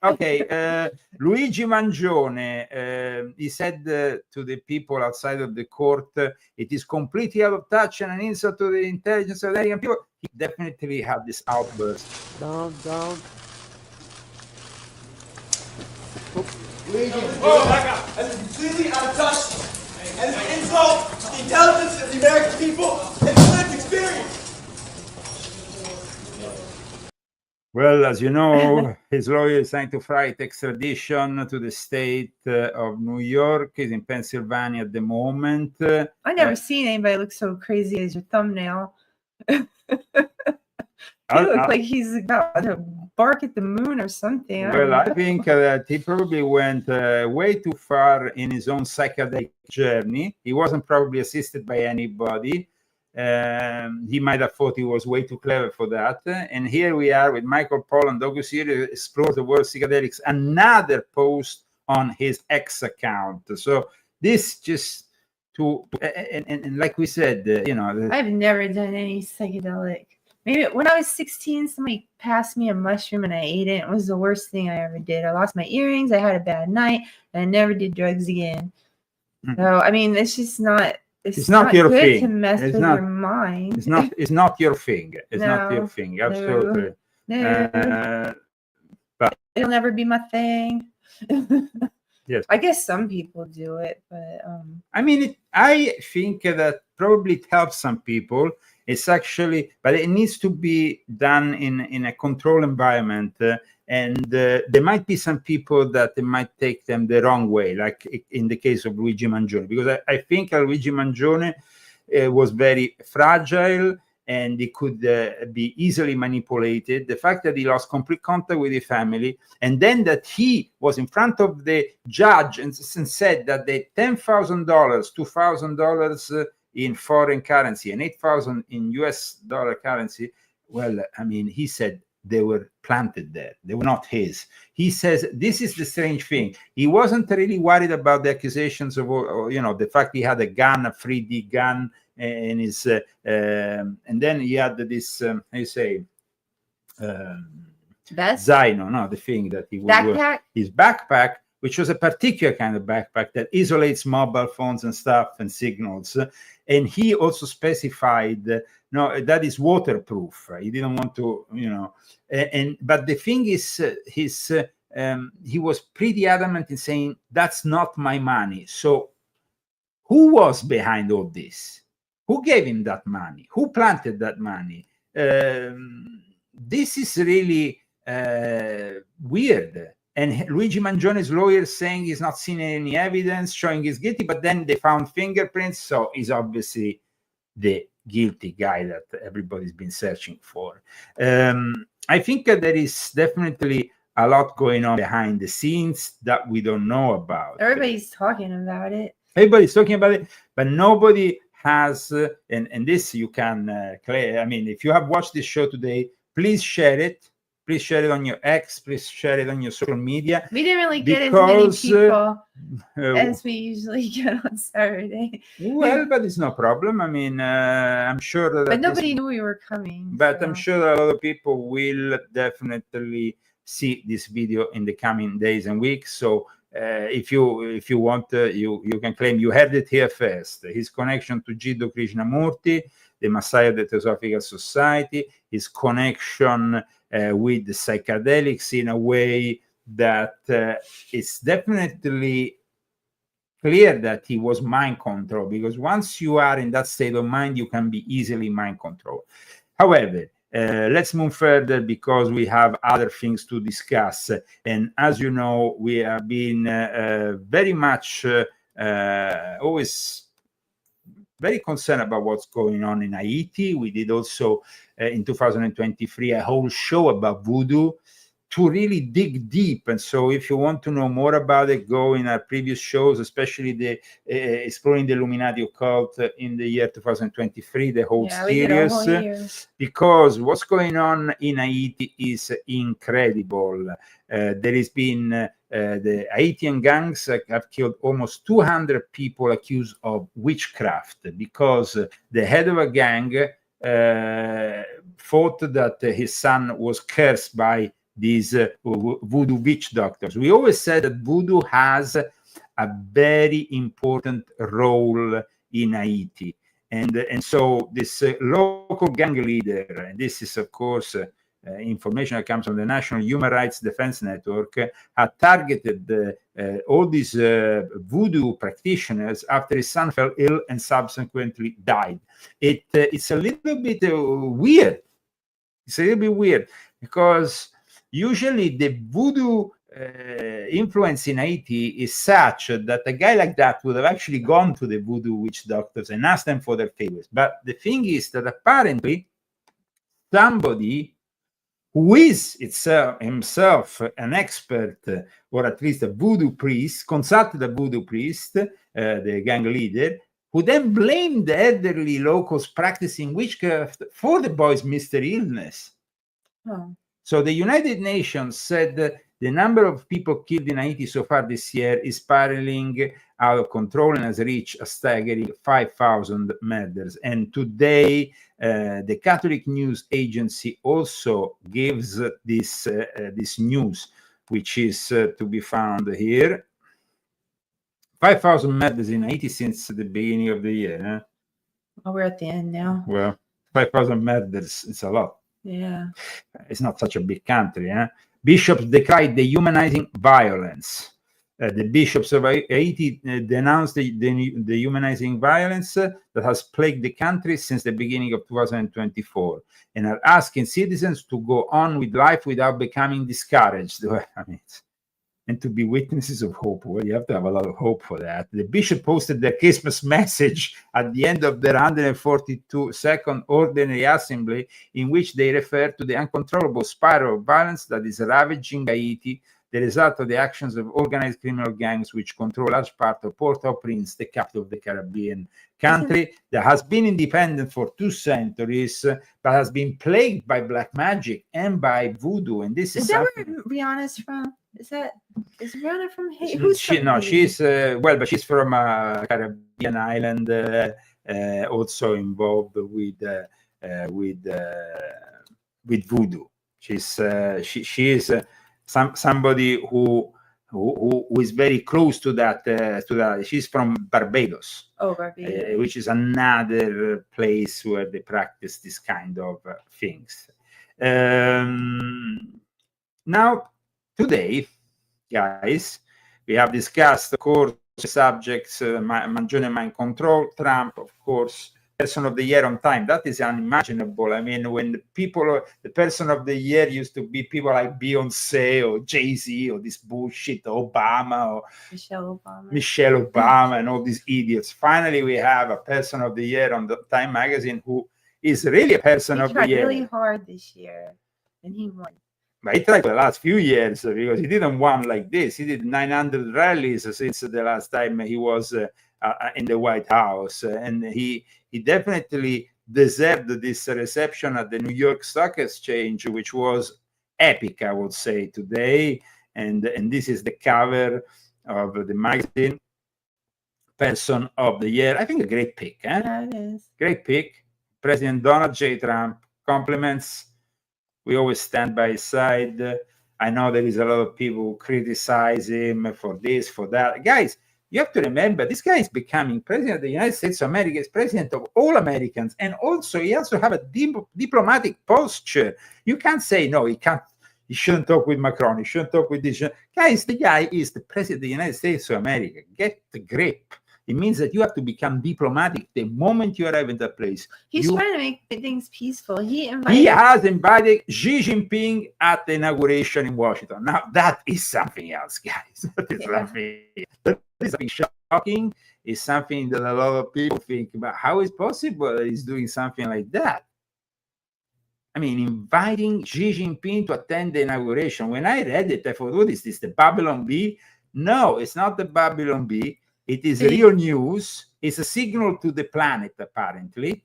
okay. Luigi Mangione, he said to the people outside of the court, it is completely out of touch and an insult to the intelligence of the American people. He definitely had this outburst. Down. Oh my God! And it's completely out of touch. And it's an insult to the intelligence of the American people and the lived experience. Well, as you know, his lawyer is trying to fight extradition to the state of New York. He's in Pennsylvania at the moment. I never seen anybody look so crazy as your thumbnail. He looks like he's about to bark at the moon or something. Well, I think that he probably went way too far in his own psychedelic journey. He wasn't probably assisted by anybody. He might have thought he was way too clever for that. And here we are with Michael Pollan, docuseries explores the world of psychedelics. Another post on his X account. So this just and like we said, you know, I've never done any psychedelic. Maybe when I was 16, somebody passed me a mushroom and I ate it. It was the worst thing I ever did. I lost my earrings. I had a bad night, and I never did drugs again. So I mean, it's just not. It's not your good thing to mess with your mind. It's not your thing. It's not your thing. Absolutely. No. But it'll never be my thing. Yes. I guess some people do it, but I mean, I think that probably it helps some people. It's actually, but it needs to be done in a controlled environment. And there might be some people that it might take them the wrong way, like in the case of Luigi Mangione, because I think Luigi Mangione was very fragile and he could be easily manipulated. The fact that he lost complete contact with his family, and then that he was in front of the judge and said that the $10,000, $2,000 in foreign currency and $8,000 in US dollar currency, well, I mean, he said they were planted there. They were not his. He says this is the strange thing. He wasn't really worried about the accusations of, you know, the fact he had a gun, a 3D gun, and his, and then he had this, how you say, Zino, no, the thing that he would backpack? His backpack, which was a particular kind of backpack that isolates mobile phones and stuff and signals. And he also specified, no, that is waterproof. He didn't want to, you know, but the thing is, he was pretty adamant in saying, that's not my money. So who was behind all this? Who gave him that money? Who planted that money? This is really weird. And Luigi Mangione's lawyer saying he's not seen any evidence showing he's guilty, but then they found fingerprints, so he's obviously the guilty guy that everybody's been searching for. I think that there is definitely a lot going on behind the scenes that we don't know about. Everybody's talking about it. Everybody's talking about it, but nobody has, and this you can claim. I mean, if you have watched this show today, please share it. Please share it on your X. Please share it on your social media. We didn't really get as many people as we usually get on Saturday. Well, but it's no problem. I mean, I'm sure that. But nobody knew we were coming. But so. I'm sure that a lot of people will definitely see this video in the coming days and weeks. So if you want, you can claim you heard it here first. His connection to Jiddu Krishnamurti, the Messiah of the Theosophical Society, his connection with the psychedelics in a way that it's definitely clear that he was mind controlled, because once you are in that state of mind, you can be easily mind controlled. However, let's move further because we have other things to discuss. And as you know, we have been very much always very concerned about what's going on in Haiti. We did also in 2023 a whole show about voodoo to really dig deep. And so if you want to know more about it, go in our previous shows, especially the exploring the Illuminati occult in the year 2023, the whole series, because what's going on in Haiti is incredible. There has been the Haitian gangs have killed almost 200 people accused of witchcraft because the head of a gang thought that his son was cursed by these voodoo witch doctors. We always said that voodoo has a very important role in Haiti. And so this local gang leader, and this is, of course, information that comes from the National Human Rights Defense Network, had targeted all these voodoo practitioners after his son fell ill and subsequently died. It's a little bit weird. It's a little bit weird because usually the voodoo influence in Haiti is such that a guy like that would have actually gone to the voodoo witch doctors and asked them for their favors. But the thing is that apparently somebody who is himself an expert, or at least a voodoo priest, consulted a voodoo priest, the gang leader, who then blamed the elderly locals practicing witchcraft for the boy's mystery illness. Oh. So the United Nations said the number of people killed in Haiti so far this year is spiraling out of control and has reached a staggering 5,000 murders. And today, the Catholic News Agency also gives this news, which is to be found here. 5,000 murders in Haiti since the beginning of the year. Huh? Oh, we're at the end now. Well, 5,000 murders, it's a lot. Yeah. It's not such a big country. Huh? Bishops decried dehumanizing violence. The bishops of Haiti denounced the dehumanizing violence that has plagued the country since the beginning of 2024 and are asking citizens to go on with life without becoming discouraged. I mean, and to be witnesses of hope. Well, you have to have a lot of hope for that. The bishop posted their Christmas message at the end of their 142nd Ordinary Assembly, in which they refer to the uncontrollable spiral of violence that is ravaging Haiti, the result of the actions of organized criminal gangs which control a large part of Port-au-Prince, the capital of the Caribbean country that has been independent for 2 centuries, but has been plagued by black magic and by voodoo. And this is that where Rihanna's from? Is Rihanna from Haiti? Who's from no, Haiti? she's but she's from a Caribbean island, also involved with voodoo. She is somebody who is very close to that. She's from Barbados. Oh, Barbados. Which is another place where they practice this kind of things. Now, today, guys, we have discussed, of course, subjects, Mangione mind control, Trump, of course, person of the year on time. That is unimaginable. I mean, when the person of the year used to be people like Beyonce or Jay-Z or this bullshit, Obama or Michelle Obama and all these idiots. Finally, we have a person of the year on the Time magazine who is really a person of the year. He tried really hard this year, and he won. But he tried for the last few years because he didn't win like this. He did 900 rallies since the last time he was in the White House. And he definitely deserved this reception at the New York Stock Exchange, which was epic, I would say, today. And this is the cover of the magazine, Person of the Year. I think a great pick. Yeah, it is. Great pick. President Donald J. Trump, compliments. We always stand by his side. I know there is a lot of people who criticize him for this, for that. Guys, you have to remember, this guy is becoming president of the United States of America. He's president of all Americans. And also, he has to have a diplomatic posture. You can't say, no, he can't. He shouldn't talk with Macron. He shouldn't talk with this. Guys, the guy is the president of the United States of America. Get the grip. It means that you have to become diplomatic the moment you arrive in that place. He's You- trying to make things peaceful. He He invited. has invited Xi Jinping at the inauguration in Washington. Now, that is something else, guys. That is something shocking. It's something that a lot of people think about. How is possible that he's doing something like that? I mean, inviting Xi Jinping to attend the inauguration. When I read it, I thought, what is this, the Babylon Bee? No, it's not the Babylon Bee. It is real news. It's a signal to the planet, apparently.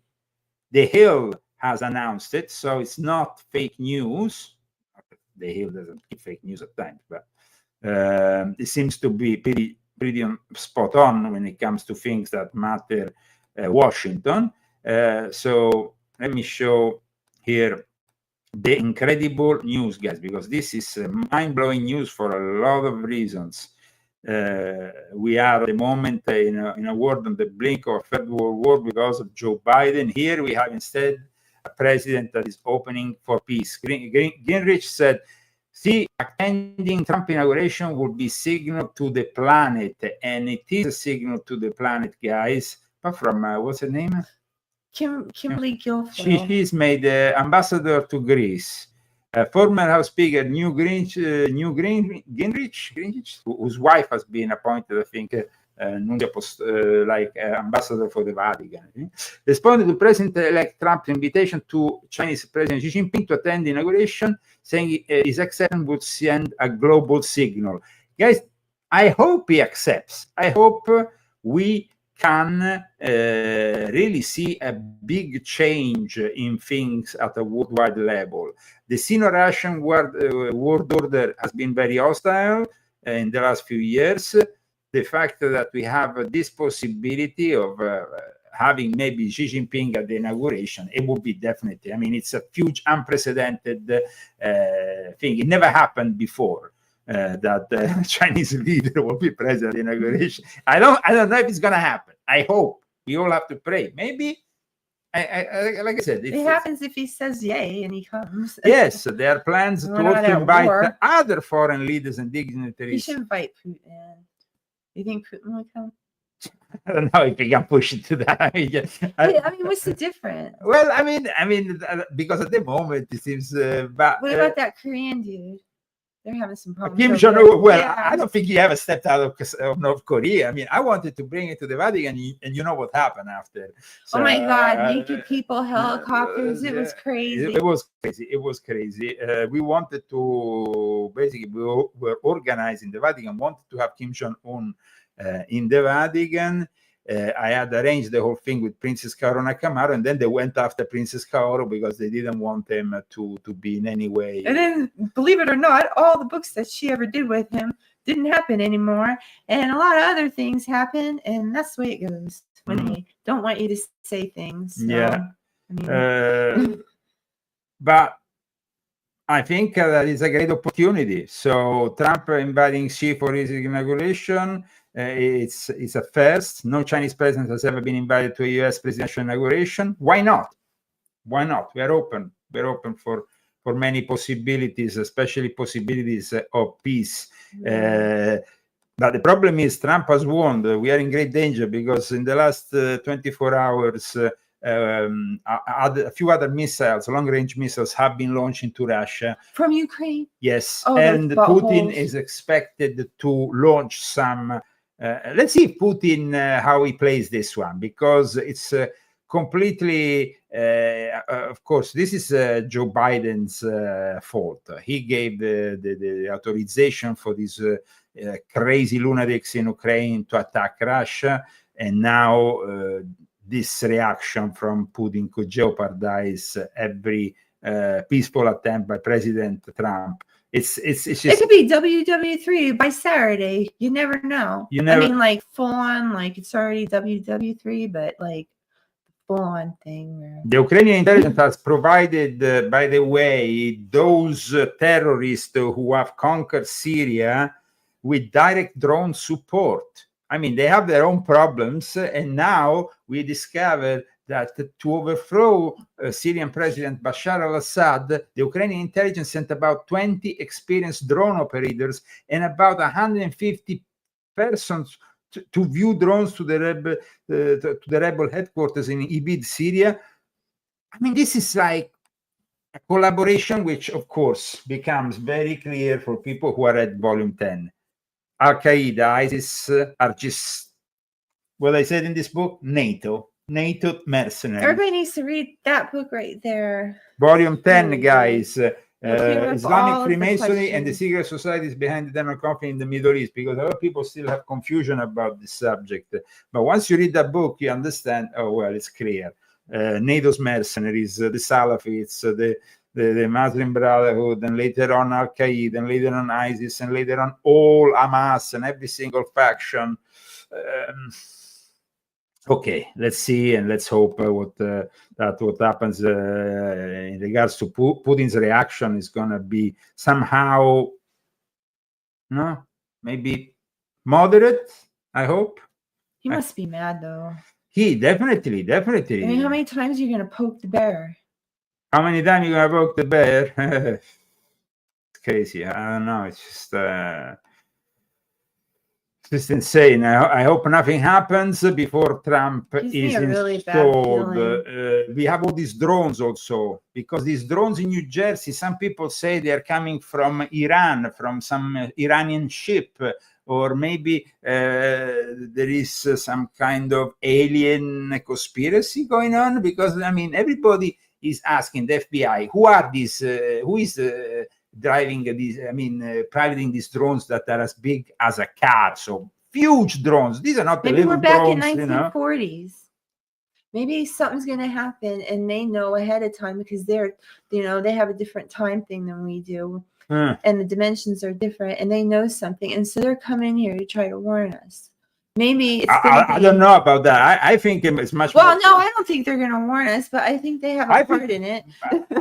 The Hill has announced it, so it's not fake news. The Hill doesn't keep fake news at times, but it seems to be pretty spot on when it comes to things that matter. Washington. So let me show here the incredible news, guys, because this is mind-blowing news for a lot of reasons. We are at the moment in a world on the brink of a third world war because of Joe Biden. Here we have instead a president that is opening for peace. Gingrich said, see, attending Trump inauguration will be signal to the planet, and it is a signal to the planet, guys. Apart from, what's her name? Kimberly Guilfoyle. She's made ambassador to Greece. Former House Speaker Gingrich, whose wife has been appointed, I think, ambassador for the Vatican, responded to President-elect Trump's invitation to Chinese President Xi Jinping to attend the inauguration, saying his acceptance would send a global signal. Guys, I hope he accepts. I hope we can really see a big change in things at a worldwide level. The Sino-Russian world order has been very hostile in the last few years. The fact that we have this possibility of having maybe Xi Jinping at the inauguration, it would be definitely, I mean, it's a huge, unprecedented thing. It never happened before. That the Chinese leader will be present at the inauguration. I don't know if it's going to happen. I hope. We all have to pray. Maybe, like I said, it happens if he says yay and he comes. Yes, there are plans to not at invite war. other foreign leaders and dignitaries. You should invite Putin. You think Putin will come? I don't know if we can push it to that. I mean, what's the difference? Well, I mean, because at the moment it seems. But what about that Korean dude? They're having some problems. Kim Jong-un, well, yeah. I don't think he ever stepped out of North Korea. I mean, I wanted to bring it to the Vatican, and you know what happened after. So, oh my God, naked people, helicopters. It was crazy. It was crazy. It was crazy. We wanted to, basically, we were organizing the Vatican, wanted to have Kim Jong-un in the Vatican. I had arranged the whole thing with Princess Kaoru Nakamura, and then they went after Princess Kaoru because they didn't want him to be in any way. And then, believe it or not, all the books that she ever did with him didn't happen anymore, and a lot of other things happen, and that's the way it goes when they don't want you to say things. So, yeah, I mean, but I think that is a great opportunity. So Trump inviting Xi for his inauguration. It's a first. No Chinese president has ever been invited to a U.S. presidential inauguration. Why not? Why not? We are open. We're open for many possibilities, especially possibilities of peace. But the problem is Trump has warned. We are in great danger because in the last 24 hours, a few other missiles, long-range missiles, have been launched into Russia. From Ukraine? Yes. Oh, and Putin is expected to launch some... let's see if Putin, how he plays this one, because it's completely... of course, this is Joe Biden's fault. He gave the authorization for these crazy lunatics in Ukraine to attack Russia, and now this reaction from Putin could jeopardize every peaceful attempt by President Trump. It's just, it could be WW3 by Saturday. You never know. I mean, like full on, like it's already WW3, but like full on thing. The Ukrainian intelligence has provided, by the way, those terrorists who have conquered Syria with direct drone support. I mean, they have their own problems, and now we discovered that to overthrow Syrian President Bashar al-Assad, the Ukrainian intelligence sent about 20 experienced drone operators and about 150 persons to view drones to the rebel headquarters in Idlib, Syria. I mean, this is like a collaboration, which of course becomes very clear for people who are at volume 10. Al Qaeda, ISIS are just what I said in this book, NATO mercenaries. Everybody needs to read that book right there. Volume 10, Really guys. all Islamic of the Freemasonry and the questions. secret societies behind the demon conflict in the Middle East, because a lot of people still have confusion about this subject. But once you read that book, you understand, oh, well, it's clear. NATO's mercenaries, the Salafists, the Muslim Brotherhood, and later on Al Qaeda, and later on ISIS, and later on all Hamas and every single faction. Okay, let's see and let's hope what happens in regards to Putin's reaction is going to be somehow, maybe moderate. I hope. He must be mad though. He definitely. I mean, how many times are you going to poke the bear? How many times are you going to poke the bear? It's crazy. I don't know. It's just insane. I hope nothing happens before Trump is installed. We have all these drones also, because these drones in New Jersey, some people say they are coming from Iran, from some Iranian ship, or maybe there is some kind of alien conspiracy going on, because, I mean, everybody is asking the FBI, who are these, who is driving these, piloting these drones that are as big as a car, so huge drones. These are not the little drones. Maybe we're back in 1940s. Maybe something's going to happen, and they know ahead of time, because they're, they have a different time thing than we do, and the dimensions are different, and they know something, and so they're coming here to try to warn us. Maybe it's I don't know about that. I think it's much well, more. no, I don't think they're going to warn us, but I think they have a part in it.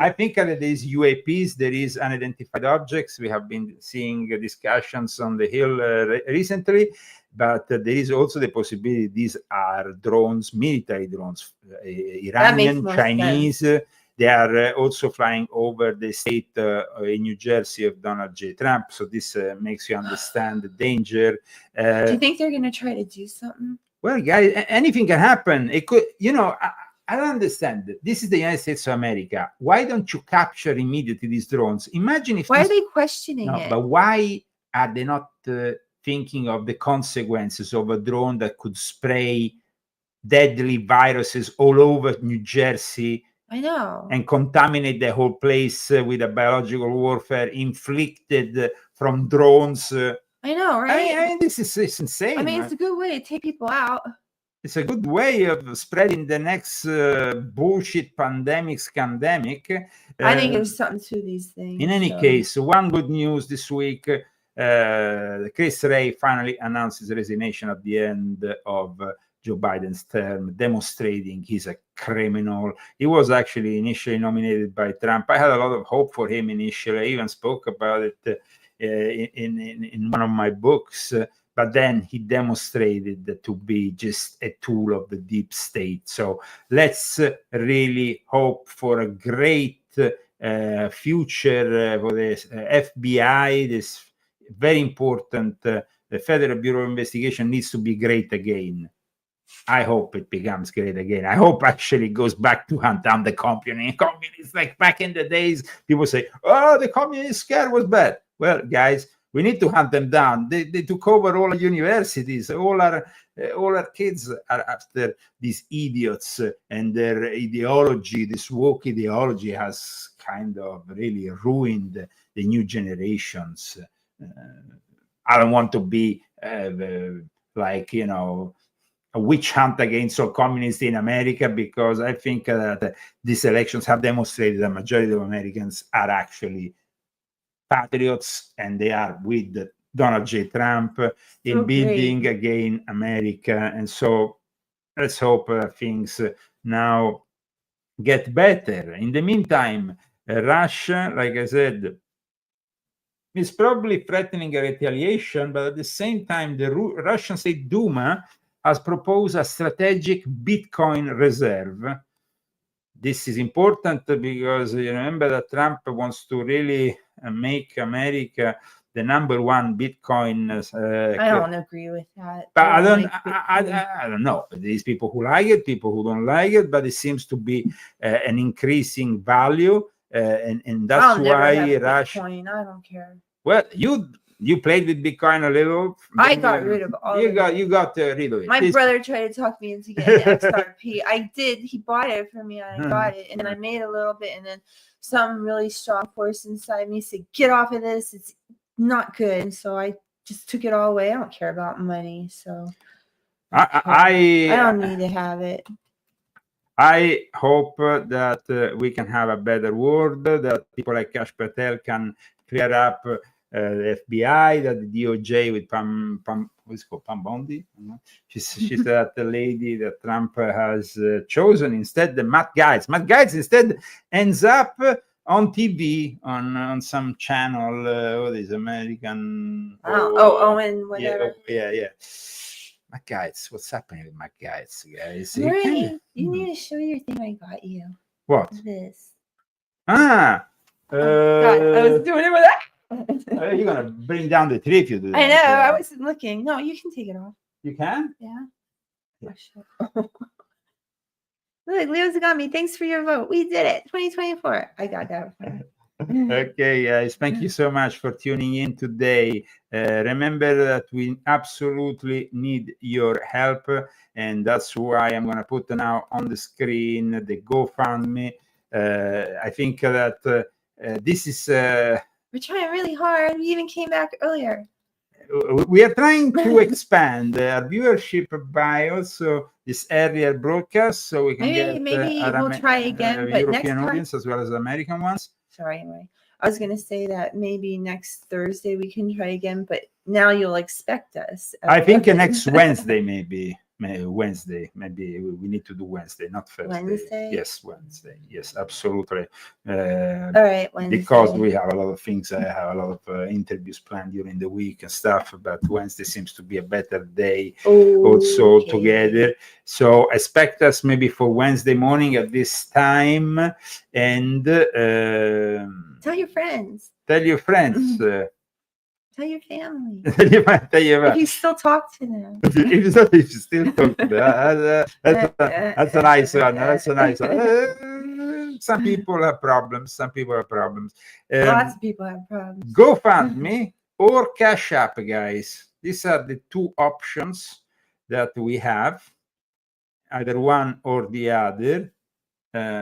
I think that these UAPs, there is unidentified objects. We have been seeing discussions on the Hill recently, but there is also the possibility these are drones, military drones, Iranian, Chinese. They are also flying over the state in New Jersey of Donald J. Trump. So this makes you understand the danger. Do you think they're going to try to do something? Well, guys, anything can happen. It could, I don't understand. This is the United States of America. Why don't you capture immediately these drones? Imagine if. Why are they questioning it? But why are they not thinking of the consequences of a drone that could spray deadly viruses all over New Jersey? I know. And contaminate the whole place with a biological warfare inflicted from drones. I know, right? I mean, this is insane. I mean, it's a good way to take people out. It's a good way of spreading the next bullshit scandemic. I think there's something to these things. In any case, one good news this week, Chris Wray finally announced his resignation at the end of Joe Biden's term, demonstrating he's a criminal. He was actually initially nominated by Trump. I had a lot of hope for him initially. I even spoke about it in one of my books. But then he demonstrated to be just a tool of the deep state. So let's really hope for a great future for the FBI. This very important, the Federal Bureau of Investigation needs to be great again. I hope it becomes great again. I hope actually it goes back to hunt down the communists. Like back in the days, people say, oh, the communist scare was bad. Well, guys, we need to hunt them down. They took over all universities. All our kids are after these idiots, and their ideology, this woke ideology, has kind of really ruined the new generations. I don't want to be a witch hunt against all communists in America, because I think that these elections have demonstrated the majority of Americans are actually patriots, and they are with Donald J. Trump in building again America. And so let's hope things now get better. In the meantime, Russia, like I said, is probably threatening a retaliation, but at the same time, the Russian State Duma has proposed a strategic Bitcoin reserve. This is important because you remember that Trump wants to really make America the number one Bitcoin. I don't agree with that. But I don't know. These people who like it, people who don't like it, but it seems to be an increasing value, and that's I'll never why have Russia. Bitcoin. I don't care. Well, you played with Bitcoin a little. I got rid of all. You got rid of it. My brother tried to talk me into getting XRP. I did. He bought it for me, and I got it, and then I made a little bit, and then some really strong force inside me said, "Get off of this. It's not good." So I just took it all away. I don't care about money, so I don't need to have it. I hope that we can have a better world, that people like Kash Patel can clear up the FBI, that the DOJ with what's it called, Pam Bondi? She's that lady that Trump has chosen instead, the Matt Gaetz. Matt Gaetz instead ends up on TV on some channel, what is American? Owen, whatever. Yeah. Matt Gaetz, what's happening with Matt Gaetz, guys? You need to show your thing I got you. What? This. God, I was doing it with that. You're gonna bring down the tree if you do that. I know. I wasn't looking. No, you can take it off. You can? Yeah. Look, Leo Zagami, thanks for your vote. We did it. 2024. I got that. Okay, guys. Thank you so much for tuning in today. Remember that we absolutely need your help, and that's why I'm gonna put now on the screen the GoFundMe. I think that this is. We're trying really hard. We even came back earlier. We are trying to expand our viewership by also this earlier broadcast, so we can maybe we'll try again, but European next time, audience as well as American ones. Sorry, anyway. I was gonna say that maybe next Thursday we can try again, but now you'll expect us. I think next Wednesday, maybe Wednesday. Maybe we need to do Wednesday, not Thursday. Wednesday? Yes, Wednesday. Yes, absolutely. All right, Wednesday. Because we have a lot of things. I have a lot of interviews planned during the week and stuff, but Wednesday seems to be a better day also together. So expect us maybe for Wednesday morning at this time, and tell your friends. Tell your friends. Tell your family. If you still talk to them. If you still talk to them. That's a nice one. That's a nice one. Some people have problems. Lots of people have problems. GoFundMe or Cash App, guys. These are the two options that we have, either one or the other.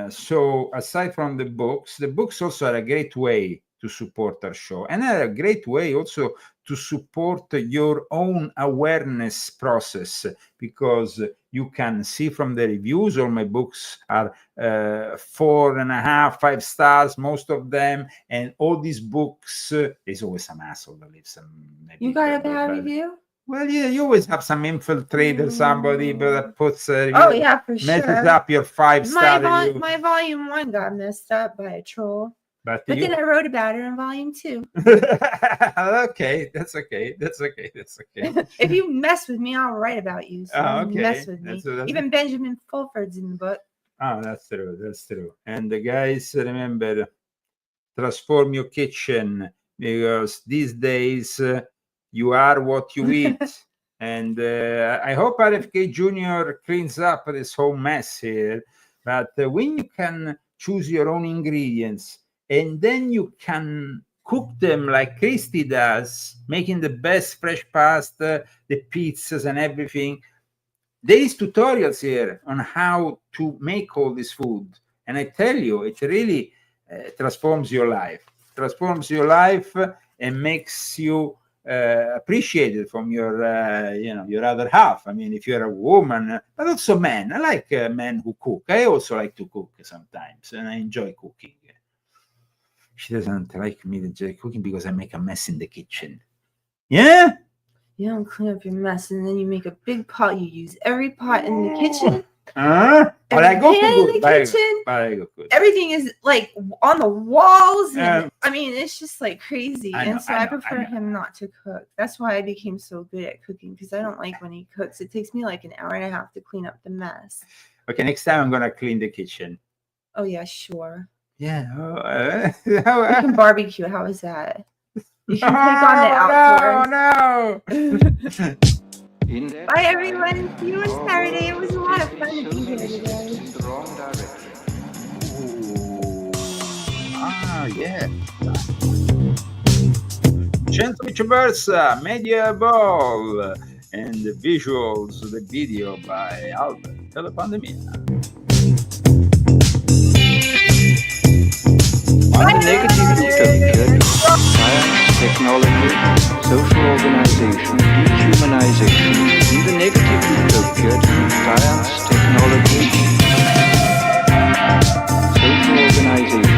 So aside from the books also are a great way to support our show, and a great way also to support your own awareness process, because you can see from the reviews all my books are 4.5, 5 stars, most of them, and all these books, there's always some asshole that leaves some. You got a bad review? Well, yeah, you always have some infiltrator, somebody that puts for messes up your 5-star review. My volume 1 got messed up by a troll. But then I wrote about it in volume 2. Okay, that's okay. If you mess with me, I'll write about you. So okay. Mess with me. Even Benjamin Fulford's in the book. Oh, that's true. And the guys, remember, transform your kitchen, because these days you are what you eat. And I hope RFK Jr. cleans up this whole mess here. But when you can choose your own ingredients, and then you can cook them like Christy does, making the best fresh pasta, the pizzas and everything. There is tutorials here on how to make all this food. And I tell you, it really transforms your life. And makes you appreciated from your your other half. I mean, if you're a woman, but also men. I like men who cook. I also like to cook sometimes, and I enjoy cooking. She doesn't like me cooking because I make a mess in the kitchen. Yeah? You don't clean up your mess, and then you make a big pot. You use every pot in the kitchen. But I go good. Everything is like on the walls. And, I mean, it's just like crazy. I prefer him not to cook. That's why I became so good at cooking, because I don't like when he cooks. It takes me like an hour and a half to clean up the mess. Okay, next time I'm going to clean the kitchen. Oh, yeah, sure. Yeah. We can barbecue. How is that? You can click on the outdoors. No. Bye, everyone. See you on Saturday. It was a lot of fun to be here today. Yeah. Centro Viceversa, Medieval, and the visuals, the video by Albert Telepandemia. The negativity culture, science, technology, social organization, dehumanization. In the negativity culture, science, technology, social organization.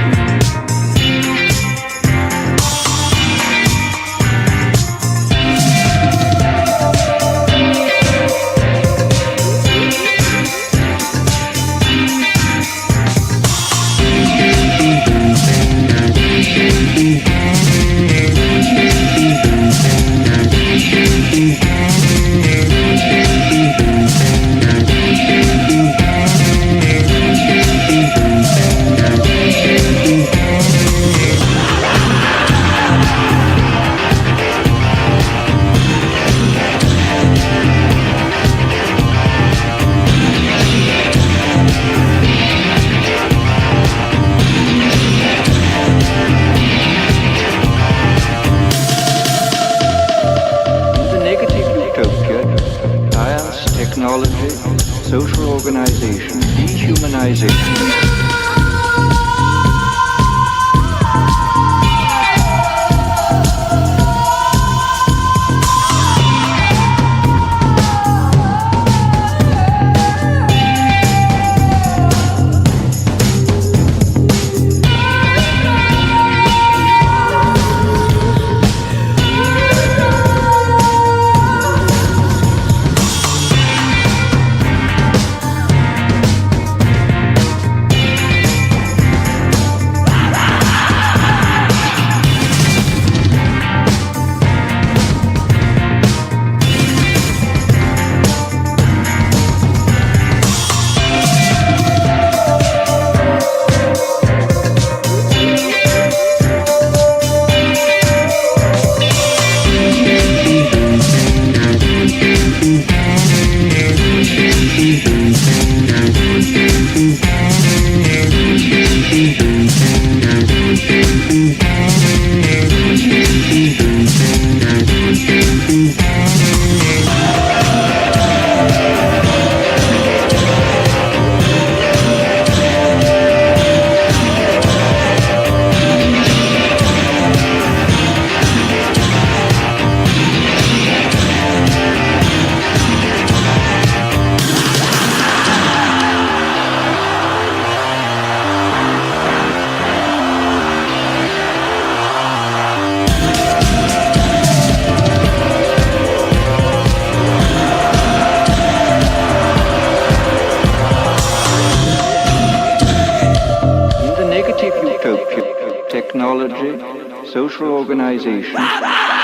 Technology, social organization, dehumanization. Technology, social organization.